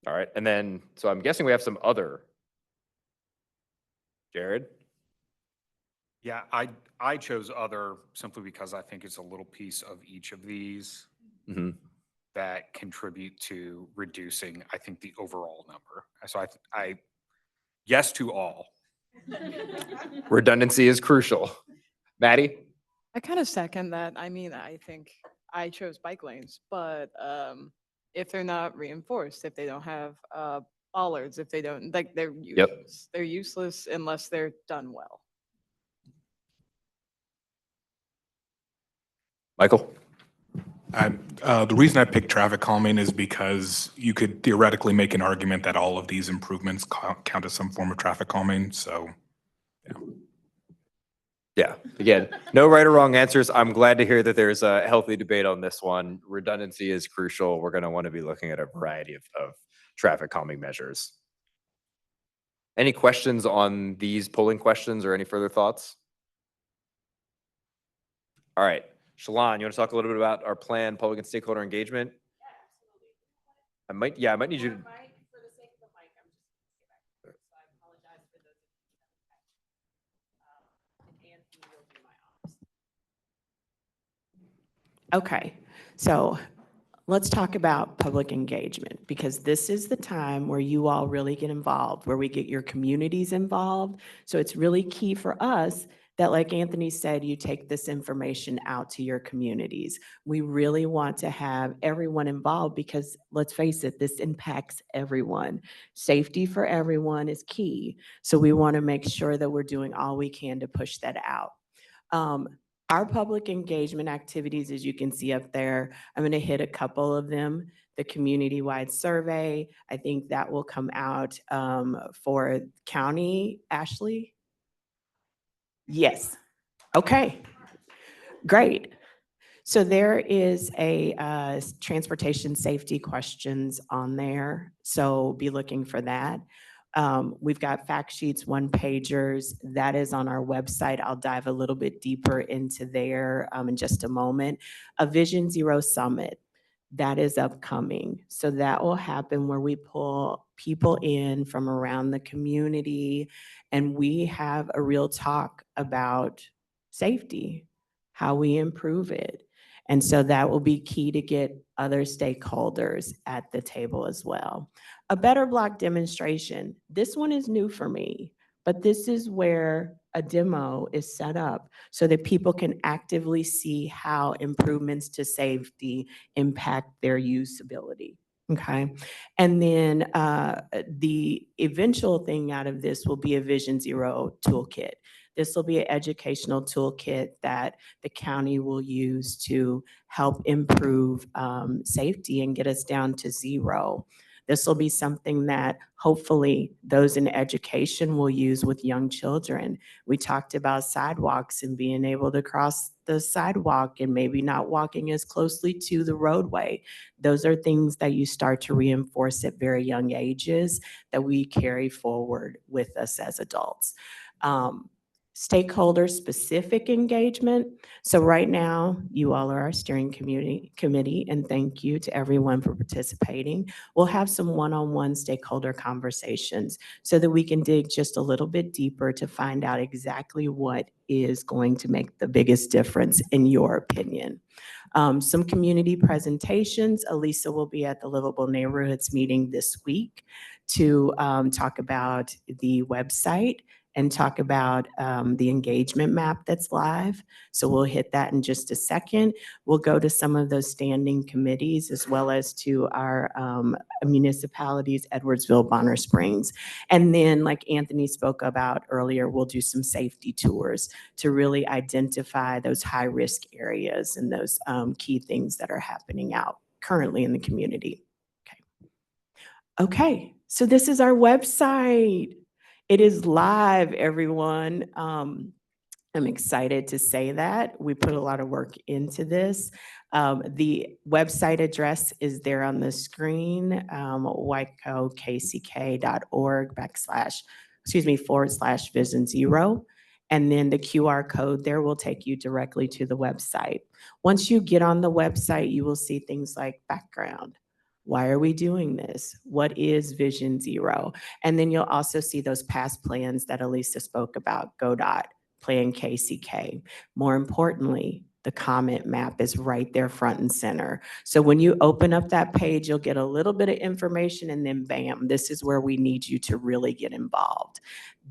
All right, and then, so I'm guessing we have some other. Jared? Yeah, I chose other simply because I think it's a little piece of each of these that contribute to reducing, I think, the overall number. So I yes to all. Redundancy is crucial. Maddie? I kind of second that. I mean, I think I chose bike lanes, but if they're not reinforced, if they don't have bollards, if they don't, like, they're useless. They're useless unless they're done well. Michael? The reason I picked traffic calming is because you could theoretically make an argument that all of these improvements count as some form of traffic calming, so. Yeah, again, no right or wrong answers. I'm glad to hear that there's a healthy debate on this one. Redundancy is crucial. We're going to want to be looking at a variety of traffic calming measures. Any questions on these polling questions or any further thoughts? All right, Shalon, you want to talk a little bit about our planned public and stakeholder engagement? I might need you to. Okay, so let's talk about public engagement, because this is the time where you all really get involved, where we get your communities involved. So it's really key for us that, like Anthony said, you take this information out to your communities. We really want to have everyone involved because, let's face it, this impacts everyone. Safety for everyone is key. So we want to make sure that we're doing all we can to push that out. Our public engagement activities, as you can see up there, I'm going to hit a couple of them. The community-wide survey, I think that will come out for county, Ashley? Yes. Okay, great. So there is a transportation safety questions on there, so be looking for that. We've got fact sheets, one pagers, that is on our website. I'll dive a little bit deeper into there in just a moment. A Vision Zero Summit, that is upcoming. So that will happen where we pull people in from around the community and we have a real talk about safety, how we improve it. And so that will be key to get other stakeholders at the table as well. A better block demonstration. This one is new for me, but this is where a demo is set up so that people can actively see how improvements to safety impact their usability. Okay. And then the eventual thing out of this will be a Vision Zero toolkit. This will be an educational toolkit that the county will use to help improve safety and get us down to zero. This will be something that hopefully those in education will use with young children. We talked about sidewalks and being able to cross the sidewalk and maybe not walking as closely to the roadway. Those are things that you start to reinforce at very young ages that we carry forward with us as adults. Stakeholder specific engagement. So right now, you all are our steering committee, and thank you to everyone for participating. We'll have some one-on-one stakeholder conversations so that we can dig just a little bit deeper to find out exactly what is going to make the biggest difference in your opinion. Some community presentations. Elisa will be at the Livable Neighborhoods meeting this week to talk about the website and talk about the engagement map that's live. So we'll hit that in just a second. We'll go to some of those standing committees as well as to our municipalities, Edwardsville, Bonner Springs. And then like Anthony spoke about earlier, we'll do some safety tours to really identify those high-risk areas and those key things that are happening out currently in the community. Okay, so this is our website. It is live, everyone. I'm excited to say that. We put a lot of work into this. The website address is there on the screen, wicokck.org/Vision Zero. And then the QR code there will take you directly to the website. Once you get on the website, you will see things like background. Why are we doing this? What is Vision Zero? And then you'll also see those past plans that Elisa spoke about, GoDot, Plan KCK. More importantly, the comment map is right there front and center. So when you open up that page, you'll get a little bit of information and then bam, this is where we need you to really get involved.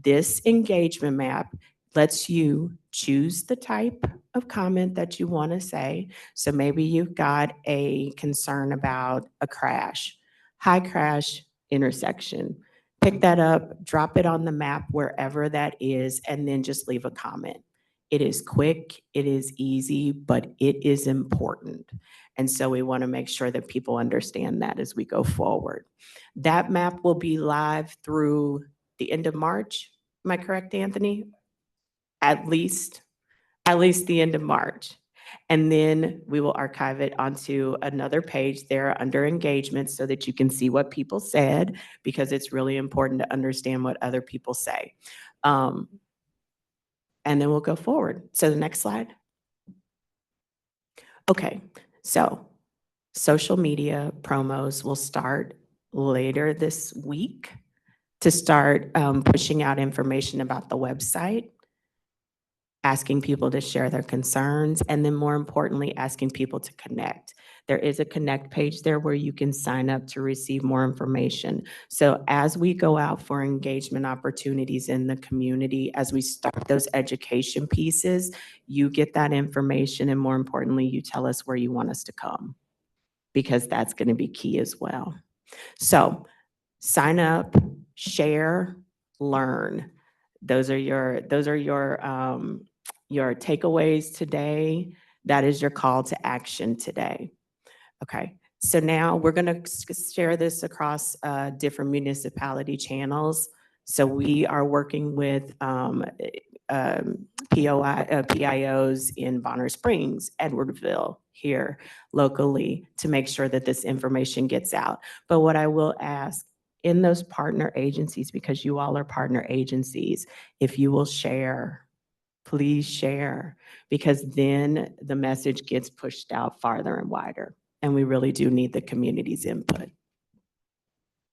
This engagement map lets you choose the type of comment that you want to say. So maybe you've got a concern about a crash, high crash intersection. Pick that up, drop it on the map wherever that is, and then just leave a comment. It is quick, it is easy, but it is important. And so we want to make sure that people understand that as we go forward. That map will be live through the end of March. Am I correct, Anthony? At least the end of March. And then we will archive it onto another page there under engagement so that you can see what people said, because it's really important to understand what other people say. And then we'll go forward. So the next slide. Okay, so social media promos will start later this week to start pushing out information about the website, asking people to share their concerns, and then more importantly, asking people to connect. There is a connect page there where you can sign up to receive more information. So as we go out for engagement opportunities in the community, as we start those education pieces, you get that information, and more importantly, you tell us where you want us to come, because that's going to be key as well. So sign up, share, learn. Those are your your takeaways today. That is your call to action today. Okay, so now we're going to share this across different municipality channels. So we are working with PIOs in Bonner Springs, Edwardsville, here locally to make sure that this information gets out. But what I will ask in those partner agencies, because you all are partner agencies, if you will share, please share, because then the message gets pushed out farther and wider. And we really do need the community's input.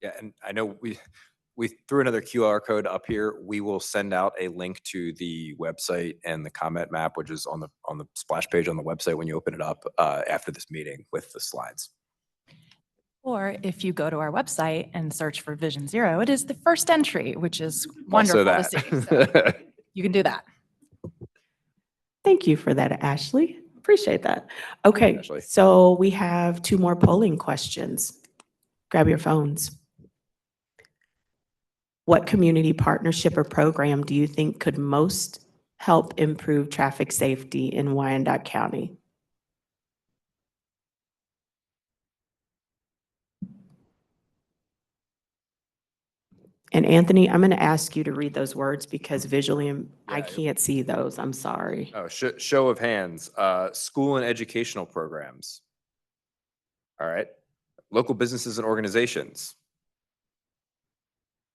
Yeah, and I know we threw another QR code up here. We will send out a link to the website and the comment map, which is on the splash page on the website when you open it up after this meeting with the slides. Or if you go to our website and search for Vision Zero, it is the first entry, which is Also wonderful to see. So you can do that. Thank you for that, Ashley. Appreciate that. Okay, Ashley. so we have 2 more polling questions. Grab your phones. What community partnership or program do you think could most help improve traffic safety in Wyandotte County? And Anthony, I'm going to ask you to read those words because visually I can't see those. I'm sorry. Oh, show of hands. School and educational programs. All right. Local businesses and organizations.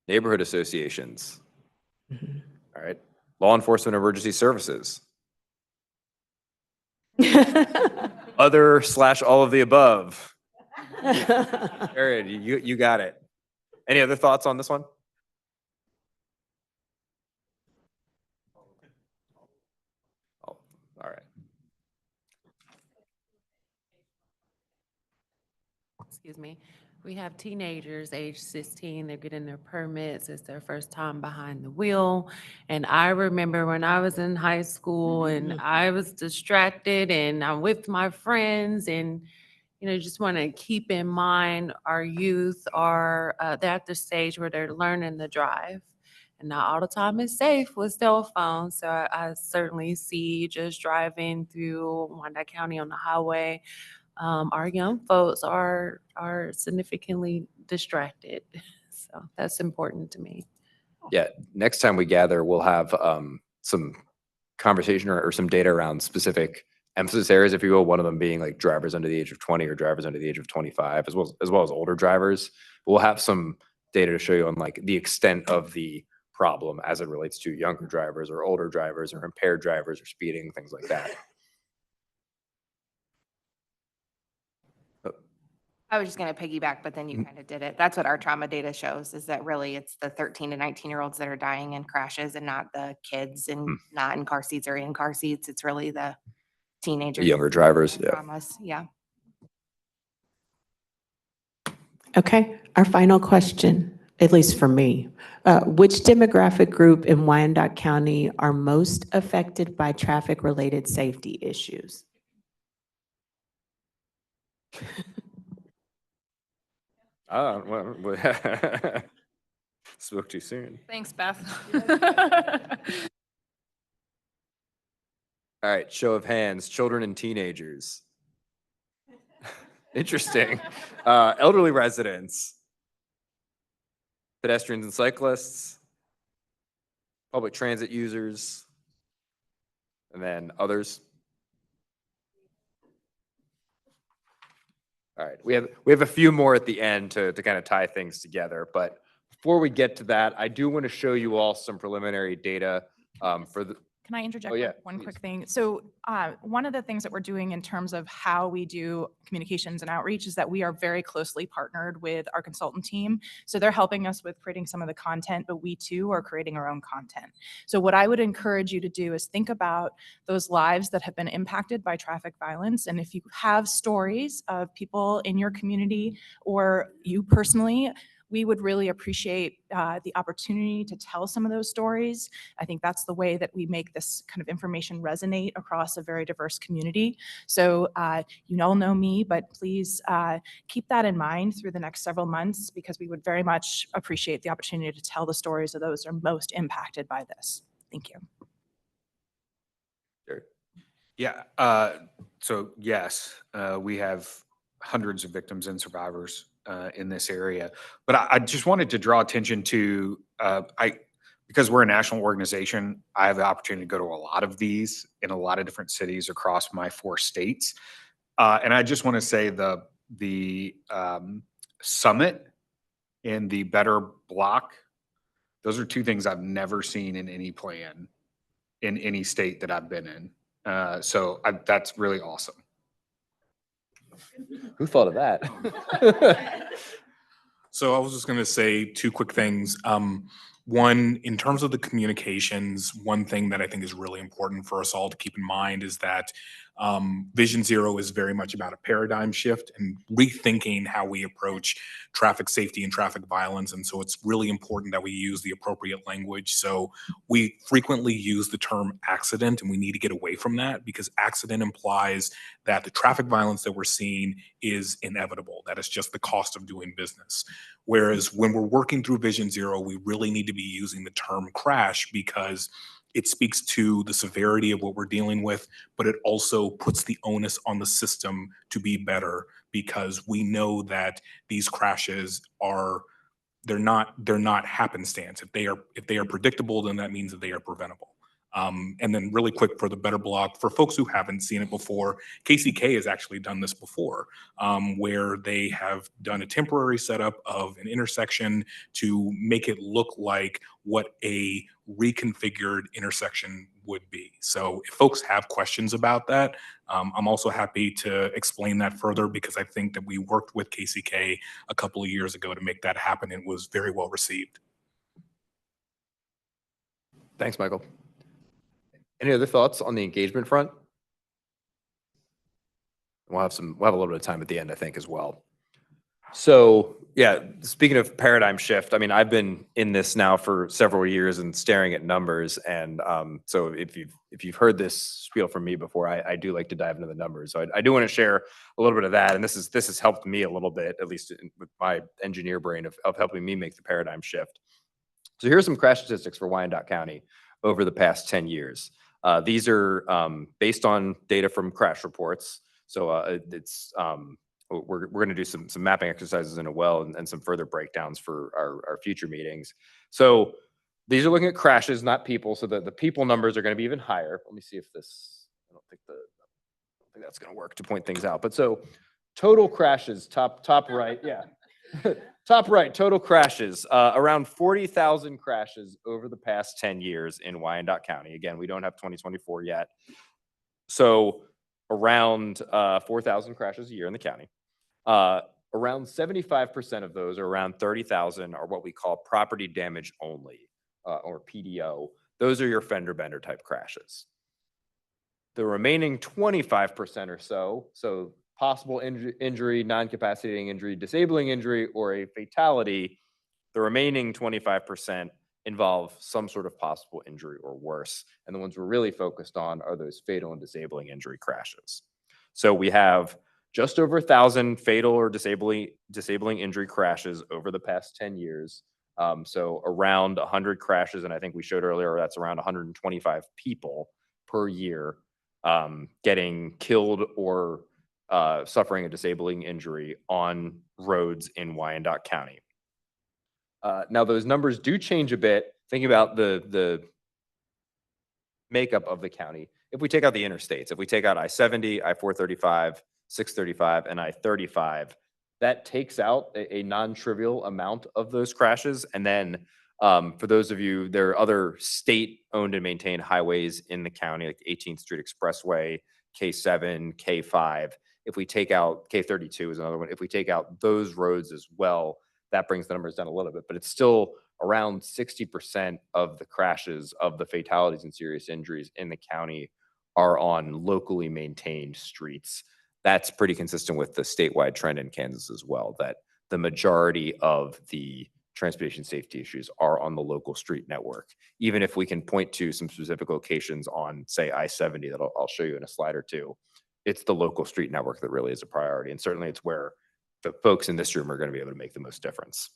Neighborhood associations. All right. Law enforcement emergency services. Other / all of the above. Jared, you got it. Any other thoughts on this one? Oh, all right. Excuse me. We have teenagers age 16, they're getting their permits. It's their first time behind the wheel. And I remember when I was in high school and I was distracted and I'm with my friends and, just want to keep in mind our youth are they're at the stage where they're learning to drive. And not all the time is safe with cell phones. So I certainly see just driving through Wyandotte County on the highway. Our young folks are significantly distracted. So that's important to me. Yeah, next time we gather, we'll have some conversation or some data around specific emphasis areas, if you will, one of them being like drivers under the age of 20 or drivers under the age of 25, as well as older drivers. We'll have some data to show you on like the extent of the problem as it relates to younger drivers or older drivers or impaired drivers or speeding, things like that. I was just going to piggyback, but then you kind of did it. That's what our trauma data shows, is that really it's the 13 to 19-year-olds that are dying in crashes and not the kids and not in car seats or in car seats. It's really the teenagers. The younger drivers, yeah. Traumas, yeah. Okay, our final question, at least for me. Which demographic group in Wyandotte County are most affected by traffic-related safety issues? Spoke too soon. Thanks, Beth. All right, show of hands, children and teenagers. Interesting. Elderly residents, pedestrians and cyclists, public transit users, and then others. All right, we have a few more at the end to kind of tie things together, but before we get to that, I do want to show you all some preliminary data for the. Can I interject Oh, yeah, one please. quick thing? So one of the things that we're doing in terms of how we do communications and outreach is that we are very closely partnered with our consultant team. So they're helping us with creating some of the content, but we too are creating our own content. So what I would encourage you to do is think about those lives that have been impacted by traffic violence. And if you have stories of people in your community or you personally, we would really appreciate the opportunity to tell some of those stories. I think that's the way that we make this kind of information resonate across a very diverse community. So you all know me, but please keep that in mind through the next several months, because we would very much appreciate the opportunity to tell the stories of those who are most impacted by this. Thank you. Yeah, so yes, we have hundreds of victims and survivors in this area. But I just wanted to draw attention to, because we're a national organization, I have the opportunity to go to a lot of these in a lot of different cities across my 4 states. And I just want to say the summit and the better block, those are 2 things I've never seen in any plan in any state that I've been in. That's really awesome. Who thought of that? So I was just going to say 2 quick things. One, in terms of the communications, one thing that I think is really important for us all to keep in mind is that Vision Zero is very much about a paradigm shift and rethinking how we approach traffic safety and traffic violence. And so it's really important that we use the appropriate language. So we frequently use the term accident, and we need to get away from that because accident implies that the traffic violence that we're seeing is inevitable, that it's just the cost of doing business. Whereas when we're working through Vision Zero, we really need to be using the term crash because it speaks to the severity of what we're dealing with, but it also puts the onus on the system to be better because we know that these crashes are they're not happenstance. If they are predictable, then that means that they are preventable. And then really quick for the better block, for folks who haven't seen it before, KCK has actually done this before, where they have done a temporary setup of an intersection to make it look like what a reconfigured intersection would be. So if folks have questions about that, I'm also happy to explain that further because I think that we worked with KCK a couple of years ago to make that happen and was very well received. Thanks, Michael. Any other thoughts on the engagement front? We'll have a little bit of time at the end, I think, as well. So yeah, speaking of paradigm shift, I mean, I've been in this now for several years and staring at numbers. And so if you've heard this spiel from me before, I do like to dive into the numbers. So I do want to share a little bit of that. And this has helped me a little bit, at least with my engineer brain of helping me make the paradigm shift. So here's some crash statistics for Wyandotte County over the past 10 years. These are based on data from crash reports. So we're going to do some mapping exercises in a well and some further breakdowns for our future meetings. So these are looking at crashes, not people. So the people numbers are going to be even higher. Let me see if this, I don't think that's going to work to point things out. But so total crashes, top right, yeah. Top right, total crashes, around 40,000 crashes over the past 10 years in Wyandotte County. Again, we don't have 2024 yet. So around 4,000 crashes a year in the county. Around 75% of those, or around 30,000, are what we call property damage only, or PDO. Those are your fender bender type crashes. The remaining 25% or so possible injury, non-capacitating injury, disabling injury, or a fatality, the remaining 25% involve some sort of possible injury or worse. And the ones we're really focused on are those fatal and disabling injury crashes. So we have just over 1,000 fatal or disabling injury crashes over the past 10 years. So around 100 crashes, and I think we showed earlier, that's around 125 people per year getting killed or suffering a disabling injury on roads in Wyandotte County. Now, those numbers do change a bit. Think about the makeup of the county. If we take out the interstates, if we take out I-70, I-435, 635, and I-35, that takes out a non-trivial amount of those crashes. And then for those of you, there are other state-owned and maintained highways in the county, like 18th Street Expressway, K7, K5. If we take out K32 is another one. If we take out those roads as well, that brings the numbers down a little bit, but it's still around 60% of the crashes, of the fatalities and serious injuries in the county are on locally maintained streets. That's pretty consistent with the statewide trend in Kansas as well, that the majority of the transportation safety issues are on the local street network. Even if we can point to some specific locations on, say, I-70 that I'll show you in a slide or two, it's the local street network that really is a priority. And certainly it's where the folks in this room are going to be able to make the most difference.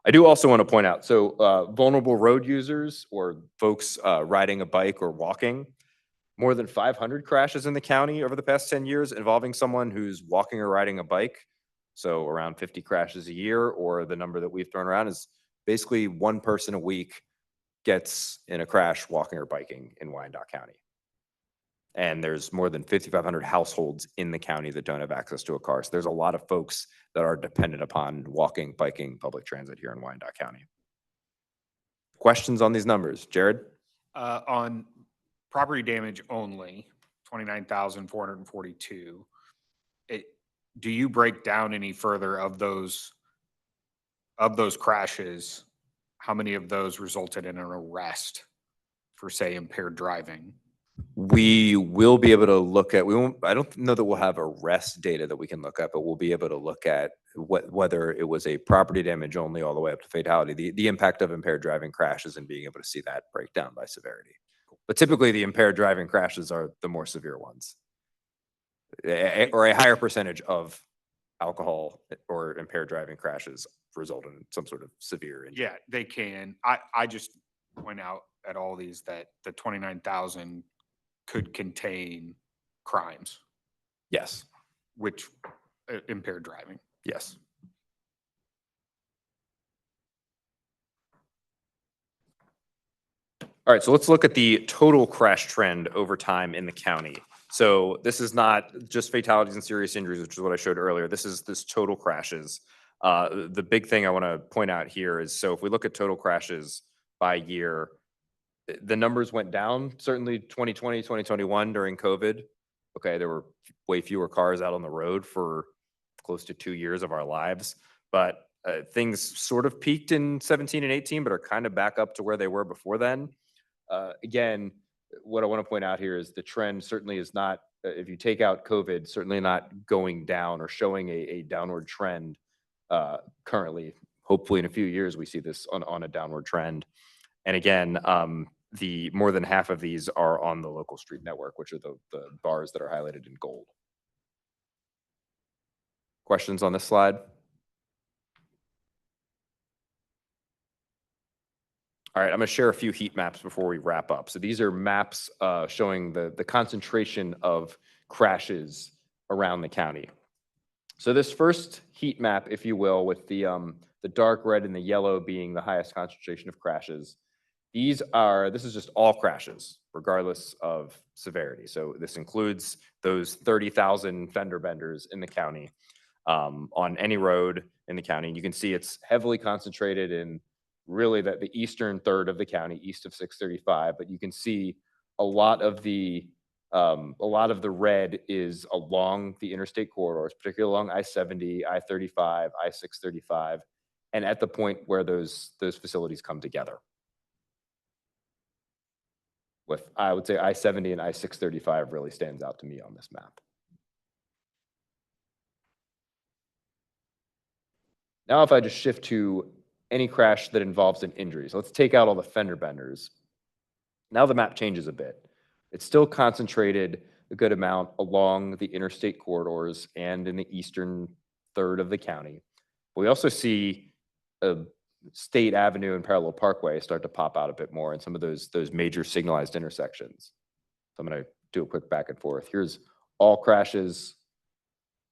I do also want to point out, so vulnerable road users or folks riding a bike or walking, more than 500 crashes in the county over the past 10 years involving someone who's walking or riding a bike. So around 50 crashes a year, or the number that we've thrown around is basically one person a week gets in a crash walking or biking in Wyandotte County. And there's more than 5,500 households in the county that don't have access to a car. So there's a lot of folks that are dependent upon walking, biking, public transit here in Wyandotte County. Questions on these numbers? Jared? On property damage only, 29,442. Do you break down any further of those crashes? How many of those resulted in an arrest for, say, impaired driving? We will be able to look at, I don't know that we'll have arrest data that we can look at, but we'll be able to look at whether it was a property damage only all the way up to fatality, the impact of impaired driving crashes, and being able to see that breakdown by severity. But typically the impaired driving crashes are the more severe ones, or a higher percentage of alcohol or impaired driving crashes result in some sort of severe injury. Yeah, they can. I just point out at all these that the 29,000 could contain crimes, Yes, which impaired driving. yes. All right, so let's look at the total crash trend over time in the county. So this is not just fatalities and serious injuries, which is what I showed earlier. This is total crashes. The big thing I want to point out here is, so if we look at total crashes by year, the numbers went down, certainly 2020, 2021 during COVID. Okay, there were way fewer cars out on the road for close to 2 years of our lives, but things sort of peaked in 17 and 18, but are kind of back up to where they were before then. Again, what I want to point out here is the trend certainly is not, if you take out COVID, certainly not going down or showing a downward trend currently. Hopefully in a few years, we see this on a downward trend. And again, the more than half of these are on the local street network, which are the bars that are highlighted in gold. Questions on this slide? All right, I'm going to share a few heat maps before we wrap up. So these are maps showing the concentration of crashes around the county. So this first heat map, if you will, with the dark red and the yellow being the highest concentration of crashes, this is just all crashes, regardless of severity. So this includes those 30,000 fender benders in the county on any road in the county. And you can see it's heavily concentrated in really the eastern third of the county, east of 635. But you can see a lot of the red is along the interstate corridors, particularly along I-70, I-35, I-635, and at the point where those facilities come together. With, I would say, I-70 and I-635 really stands out to me on this map. Now, if I just shift to any crash that involves an injury. So let's take out all the fender benders. Now the map changes a bit. It's still concentrated a good amount along the interstate corridors and in the eastern third of the county. We also see a State Avenue and Parallel Parkway start to pop out a bit more in some of those major signalized intersections. So I'm going to do a quick back and forth. Here's all crashes,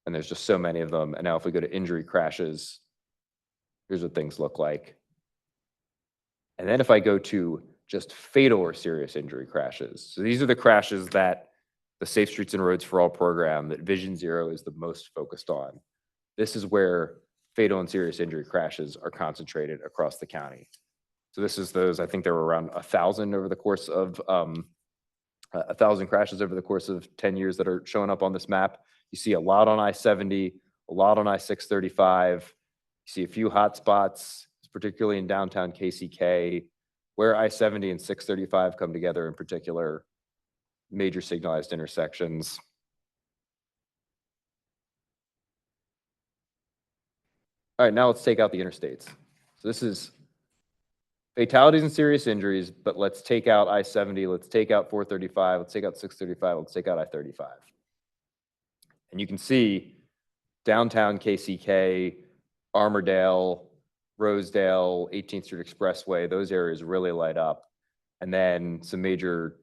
and there's just so many of them. And now if we go to injury crashes, here's what things look like. And then if I go to just fatal or serious injury crashes, so these are the crashes that the Safe Streets and Roads for All program that Vision Zero is the most focused on. This is where fatal and serious injury crashes are concentrated across the county. So this is those, I think there were around 1,000 over the course of 1,000 crashes over the course of 10 years that are showing up on this map. You see a lot on I-70, a lot on I-635. You see a few hot spots, particularly in downtown KCK, where I-70 and 635 come together in particular, major signalized intersections. All right, now let's take out the interstates. So this is fatalities and serious injuries, but let's take out I-70, let's take out 435, let's take out 635, let's take out I-35. And you can see downtown KCK, Armourdale, Rosedale, 18th Street Expressway, those areas really light up. And then some major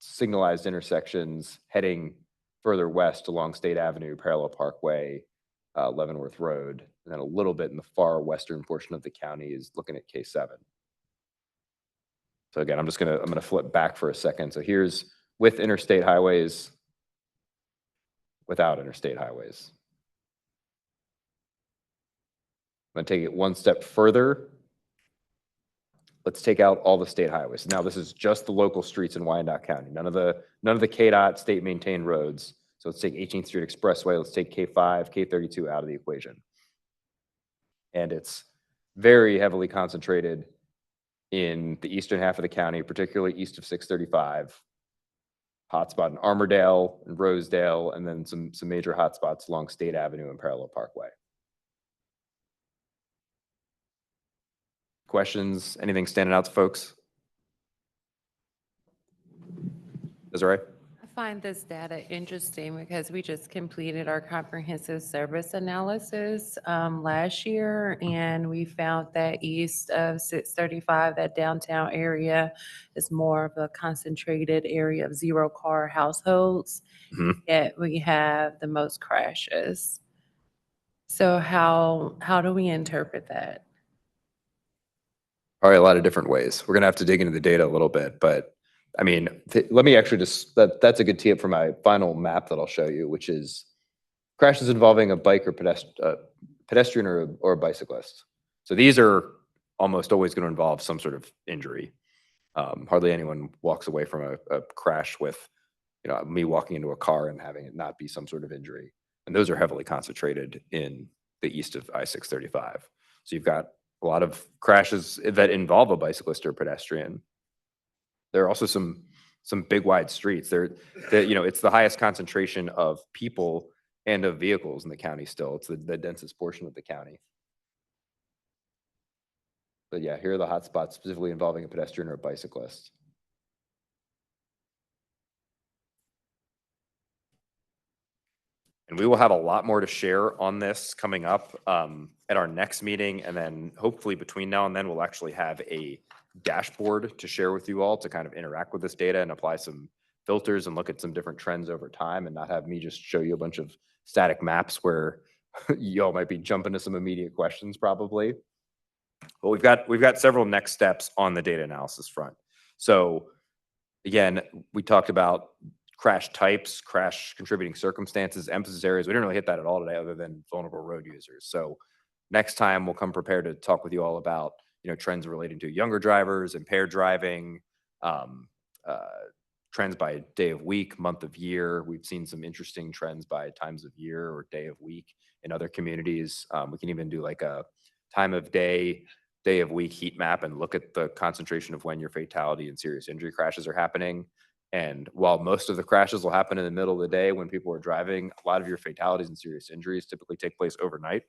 signalized intersections heading further west along State Avenue, Parallel Parkway, Leavenworth Road, and then a little bit in the far western portion of the county is looking at K7. So again, I'm gonna flip back for a second. So here's with interstate highways, without interstate highways. I'm gonna take it one step further. Let's take out all the state highways. Now this is just the local streets in Wyandotte County. None of the KDOT state maintained roads. So let's take 18th Street Expressway. Let's take K5, K32 out of the equation. And it's very heavily concentrated in the eastern half of the county, particularly east of 635. Hotspot in Armourdale and Rosedale, and then some major hotspots along State Avenue and Parallel Parkway. Questions? Anything standing out to folks? Desiree? I find this data interesting because we just completed our comprehensive service analysis last year, and we found that east of 635, that downtown area is more of a concentrated area of zero-car households, yet we have the most crashes. So how do we interpret that? Probably a lot of different ways. We're gonna have to dig into the data a little bit, but I mean, let me actually just, that's a good tee up for my final map that I'll show you, which is crashes involving a bike or pedestrian or a bicyclist. So these are almost always going to involve some sort of injury. Hardly anyone walks away from a crash with, me walking into a car and having it not be some sort of injury. And those are heavily concentrated in the east of I-635. So you've got a lot of crashes that involve a bicyclist or pedestrian. There are also some big wide streets. It's the highest concentration of people and of vehicles in the county still. It's the densest portion of the county. But yeah, here are the hotspots specifically involving a pedestrian or a bicyclist. And we will have a lot more to share on this coming up at our next meeting. And then hopefully between now and then, we'll actually have a dashboard to share with you all to kind of interact with this data and apply some filters and look at some different trends over time and not have me just show you a bunch of static maps where y'all might be jumping to some immediate questions probably. But we've got several next steps on the data analysis front. So again, we talked about crash types, crash contributing circumstances, emphasis areas. We didn't really hit that at all today other than vulnerable road users. So next time we'll come prepared to talk with you all about, trends relating to younger drivers, impaired driving, trends by day of week, month of year. We've seen some interesting trends by times of year or day of week in other communities. We can even do like a time of day of week heat map and look at the concentration of when your fatality and serious injury crashes are happening. And while most of the crashes will happen in the middle of the day when people are driving, a lot of your fatalities and serious injuries typically take place overnight.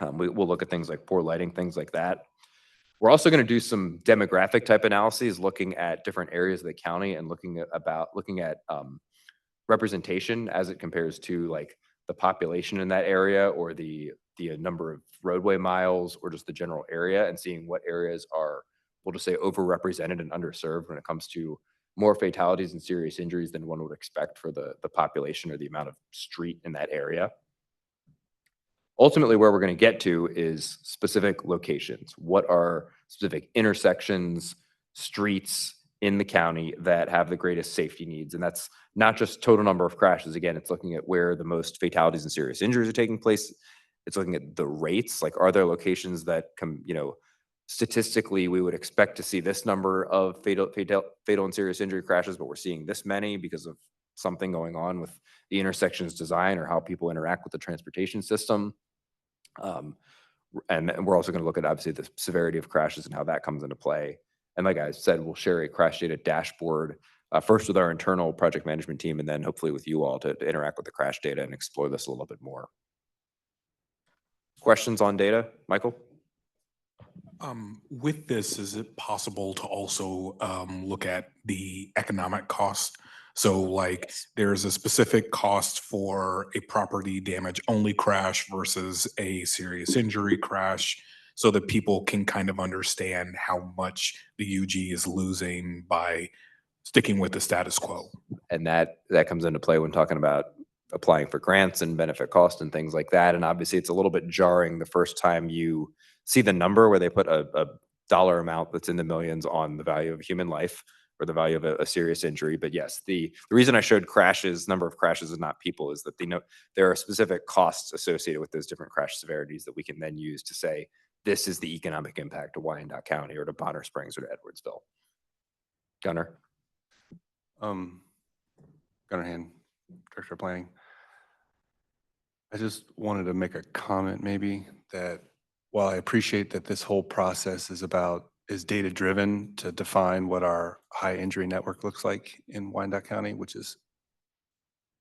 We'll look at things like poor lighting, things like that. We're also going to do some demographic type analyses, looking at different areas of the county and looking at representation as it compares to like the population in that area or the number of roadway miles or just the general area, and seeing what areas are, we'll just say, overrepresented and underserved when it comes to more fatalities and serious injuries than one would expect for the population or the amount of street in that area. Ultimately, where we're going to get to is specific locations. What are specific intersections, streets in the county that have the greatest safety needs? And that's not just total number of crashes. Again, it's looking at where the most fatalities and serious injuries are taking place. It's looking at the rates. Like, are there locations that statistically we would expect to see this number of fatal and serious injury crashes, but we're seeing this many because of something going on with the intersection's design or how people interact with the transportation system. And we're also going to look at, obviously, the severity of crashes and how that comes into play. And like I said, we'll share a crash data dashboard first with our internal project management team, and then hopefully with you all to interact with the crash data and explore this a little bit more. Questions on data, Michael? With this, is it possible to also look at the economic cost? So like there's a specific cost for a property damage only crash versus a serious injury crash, so that people can kind of understand how much the UG is losing by sticking with the status quo. And that comes into play when talking about applying for grants and benefit cost and things like that. And obviously it's a little bit jarring the first time you see the number where they put a dollar amount that's in the millions on the value of a human life or the value of a serious injury. But yes, the reason I showed crashes, number of crashes and not people, is that they know there are specific costs associated with those different crash severities that we can then use to say, this is the economic impact to Wyandotte County or to Bonner Springs or to Edwardsville. Gunnar? Gunnar Hand, Director of Planning. I just wanted to make a comment maybe that while I appreciate that this whole process is data driven to define what our high injury network looks like in Wyandotte County, which is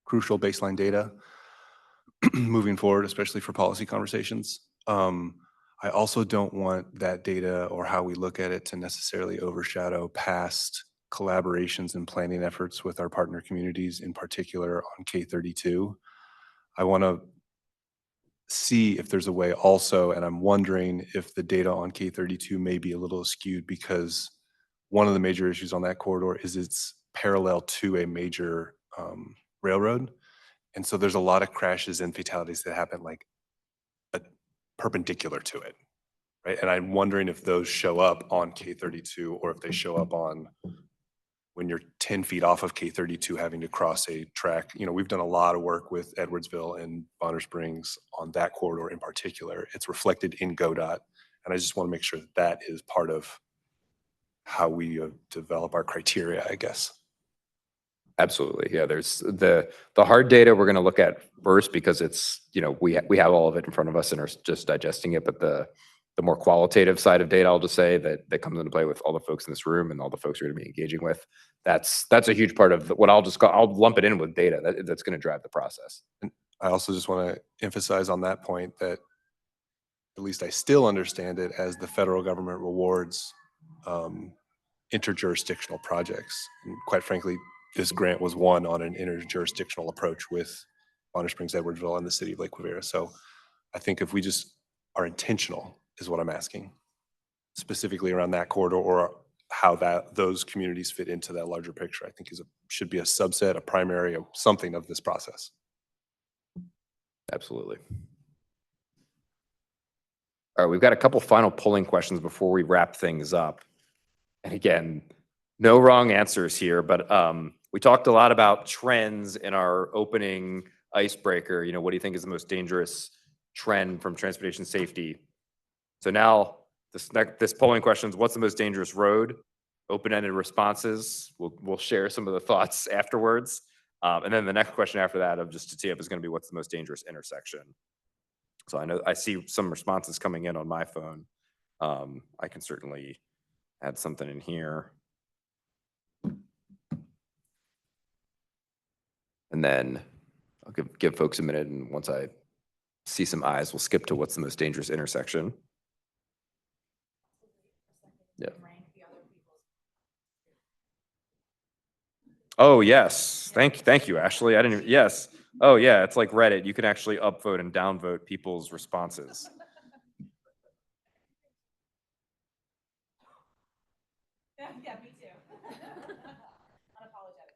crucial baseline data moving forward, especially for policy conversations. I also don't want that data or how we look at it to necessarily overshadow past collaborations and planning efforts with our partner communities, in particular on K-32. I want to see if there's a way also, and I'm wondering if the data on K-32 may be a little skewed because one of the major issues on that corridor is it's parallel to a major railroad. And so there's a lot of crashes and fatalities that happen like perpendicular to it, right? And I'm wondering if those show up on K-32 or if they show up on when you're 10 feet off of K-32 having to cross a track. You know, we've done a lot of work with Edwardsville and Bonner Springs on that corridor in particular. It's reflected in GODOT. And I just want to make sure that that is part of how we develop our criteria, I guess. Absolutely. Yeah, there's the hard data we're going to look at first because it's, you know, we have all of it in front of us and are just digesting it. But the more qualitative side of data, I'll just say that comes into play with all the folks in this room and all the folks we're going to be engaging with. That's a huge part of what I'll lump it in with data that's going to drive the process. And I also just want to emphasize on that point that at least I still understand it as the federal government rewards interjurisdictional projects. And quite frankly, this grant was won on an interjurisdictional approach with Bonner Springs, Edwardsville, and the city of Lake Quivira. So I think if we just are intentional is what I'm asking, specifically around that corridor or how those communities fit into that larger picture, I think should be a subset, a primary, something of this process. Absolutely. All right, we've got a couple final polling questions before we wrap things up. And again, no wrong answers here, but we talked a lot about trends in our opening icebreaker. You know, what do you think is the most dangerous trend from transportation safety? So now this polling question is, what's the most dangerous road? Open-ended responses. We'll share some of the thoughts afterwards. And then the next question after that, of just to tee up, is going to be, what's the most dangerous intersection? So I know I see some responses coming in on my phone. I can certainly add something in here. And then I'll give folks a minute, and once I see some eyes, we'll skip to what's the most dangerous intersection. Yeah. Oh, yes. Thank you, Ashley. I didn't even, yes. Oh, yeah, it's like Reddit. You can actually upvote and downvote people's responses. Yeah, me too. Unapologetic.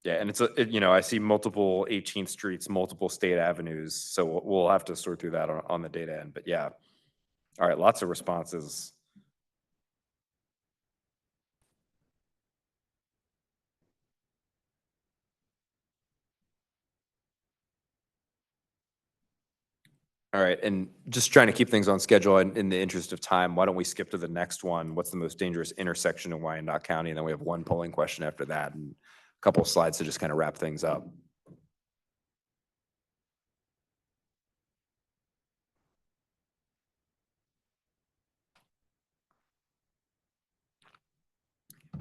Yeah, and you know, I see multiple 18th streets, multiple state avenues, so we'll have to sort through that on the data end. But yeah, all right, lots of responses. All right, and just trying to keep things on schedule and in the interest of time, why don't we skip to the next one? What's the most dangerous intersection in Wyandotte County? And then we have one polling question after that and a couple of slides to just kind of wrap things up.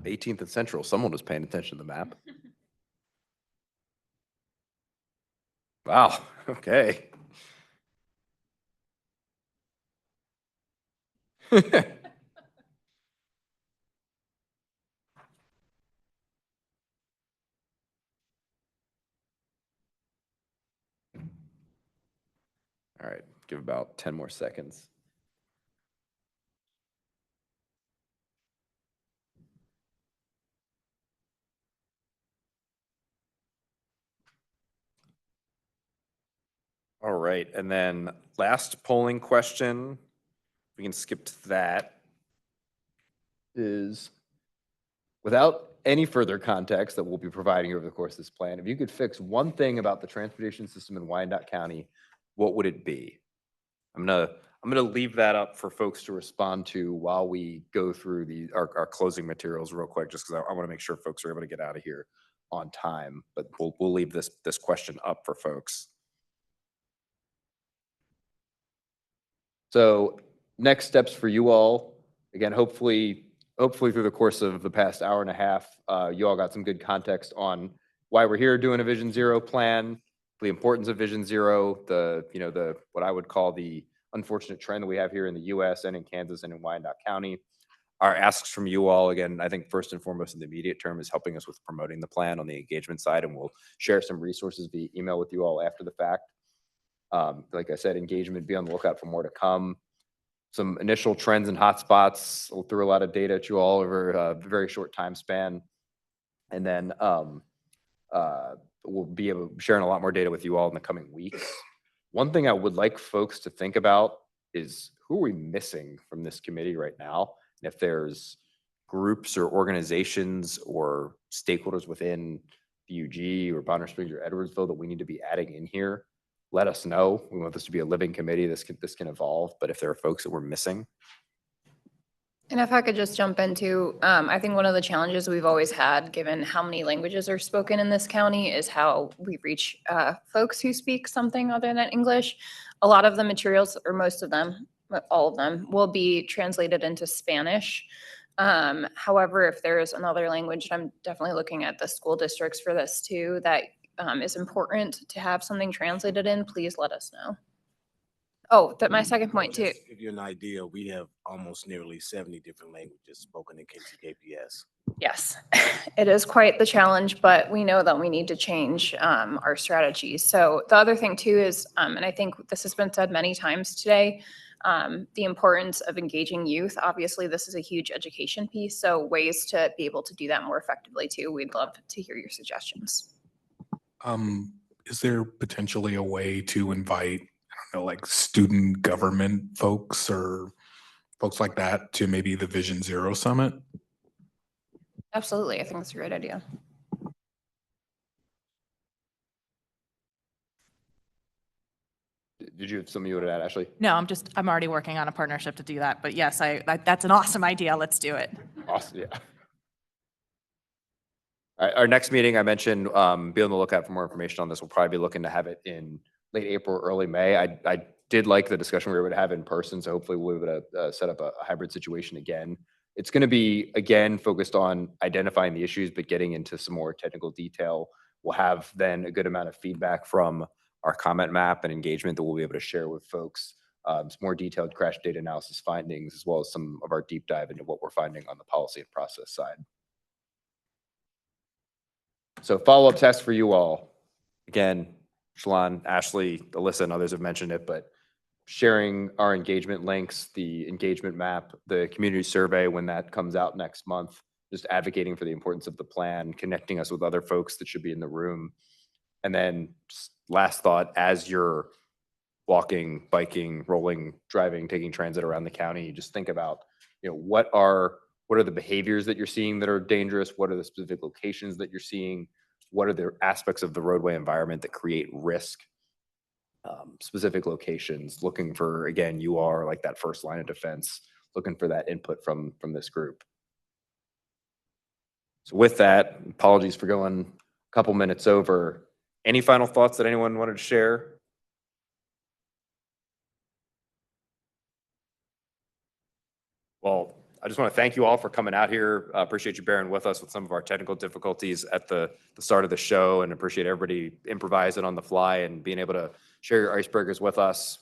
'18th and Central, someone was paying attention to the map. Wow, okay. All right, give about 10 more seconds. All right, and then last polling question, we can skip to that, is without any further context that we'll be providing over the course of this plan, if you could fix one thing about the transportation system in Wyandotte County, what would it be? I'm gonna leave that up for folks to respond to while we go through our closing materials real quick, just because I want to make sure folks are able to get out of here on time. But we'll leave this question up for folks. So next steps for you all, again, hopefully through the course of the past hour and a half, you all got some good context on why we're here doing a Vision Zero plan, the importance of Vision Zero, the what I would call the unfortunate trend that we have here in the US and in Kansas and in Wyandotte County. Our asks from you all, again, I think first and foremost in the immediate term is helping us with promoting the plan on the engagement side, and we'll share some resources via email with you all after the fact. Like I said, engagement, be on the lookout for more to come. Some initial trends and hotspots. We'll throw a lot of data at you all over a very short time span. And then we'll be sharing a lot more data with you all in the coming weeks. One thing I would like folks to think about is who are we missing from this committee right now? And if there's groups or organizations or stakeholders within the UG or Bonner Springs or Edwardsville that we need to be adding in here, let us know. We want this to be a living committee. This can evolve, but if there are folks that we're missing. And if I could just jump into, I think one of the challenges we've always had, given how many languages are spoken in this county, is how we reach folks who speak something other than English. A lot of the materials, or most of them, but all of them, will be translated into Spanish. However, if there is another language, I'm definitely looking at the school districts for this too, that is important to have something translated in, please let us know. Oh, my second point too. Just to give you an idea, we have almost nearly 70 different languages spoken in KCKPS. Yes, it is quite the challenge, but we know that we need to change our strategies. So the other thing too is, and I think this has been said many times today, the importance of engaging youth. Obviously, this is a huge education piece, so ways to be able to do that more effectively too. We'd love to hear your suggestions. Is there potentially a way to invite, I don't know, like student government folks or folks like that to maybe the Vision Zero Summit? Absolutely, I think that's a great idea. Did you have something you would add, Ashley? No, I'm already working on a partnership to do that, but yes, that's an awesome idea. Let's do it. Awesome, yeah. All right, our next meeting, I mentioned, be on the lookout for more information on this. We'll probably be looking to have it in late April, early May. I did like the discussion we were able to have in person, so hopefully we'll be able to set up a hybrid situation again. It's going to be, again, focused on identifying the issues, but getting into some more technical detail. We'll have then a good amount of feedback from our comment map and engagement that we'll be able to share with folks. Some more detailed crash data analysis findings, as well as some of our deep dive into what we're finding on the policy and process side. So follow-up test for you all. Again, Shalon, Ashley, Alyssa, and others have mentioned it, but sharing our engagement links, the engagement map, the community survey when that comes out next month, just advocating for the importance of the plan, connecting us with other folks that should be in the room. And then just last thought, as you're walking, biking, rolling, driving, taking transit around the county, just think about, what are the behaviors that you're seeing that are dangerous? What are the specific locations that you're seeing? What are the aspects of the roadway environment that create risk? Specific locations, looking for, again, you are like that first line of defense, looking for that input from this group. So with that, apologies for going a couple minutes over. Any final thoughts that anyone wanted to share? Well, I just want to thank you all for coming out here. Appreciate you bearing with us with some of our technical difficulties at the start of the show, and appreciate everybody improvising on the fly and being able to share your icebreakers with us.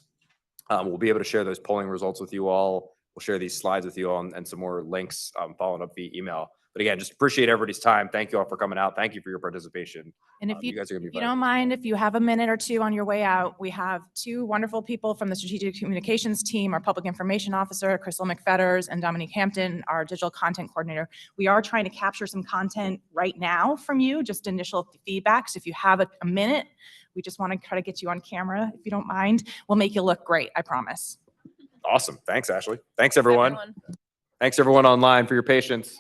We'll be able to share those polling results with you all. We'll share these slides with you all and some more links following up via email. But again, just appreciate everybody's time. Thank you all for coming out. Thank you for your participation. And if you guys are going to be you don't mind, if you have a minute or two on your way out, we have two wonderful people from the strategic communications team, our public information officer, Crystal McFetters, and Dominique Hampton, our digital content coordinator. We are trying to capture some content right now from you, just initial feedback. So if you have a minute, We just want to try to get you on camera, if you don't mind. We'll make you look great, I promise. Awesome. Thanks, Ashley. Thanks, everyone. Thanks, everyone online, for your patience.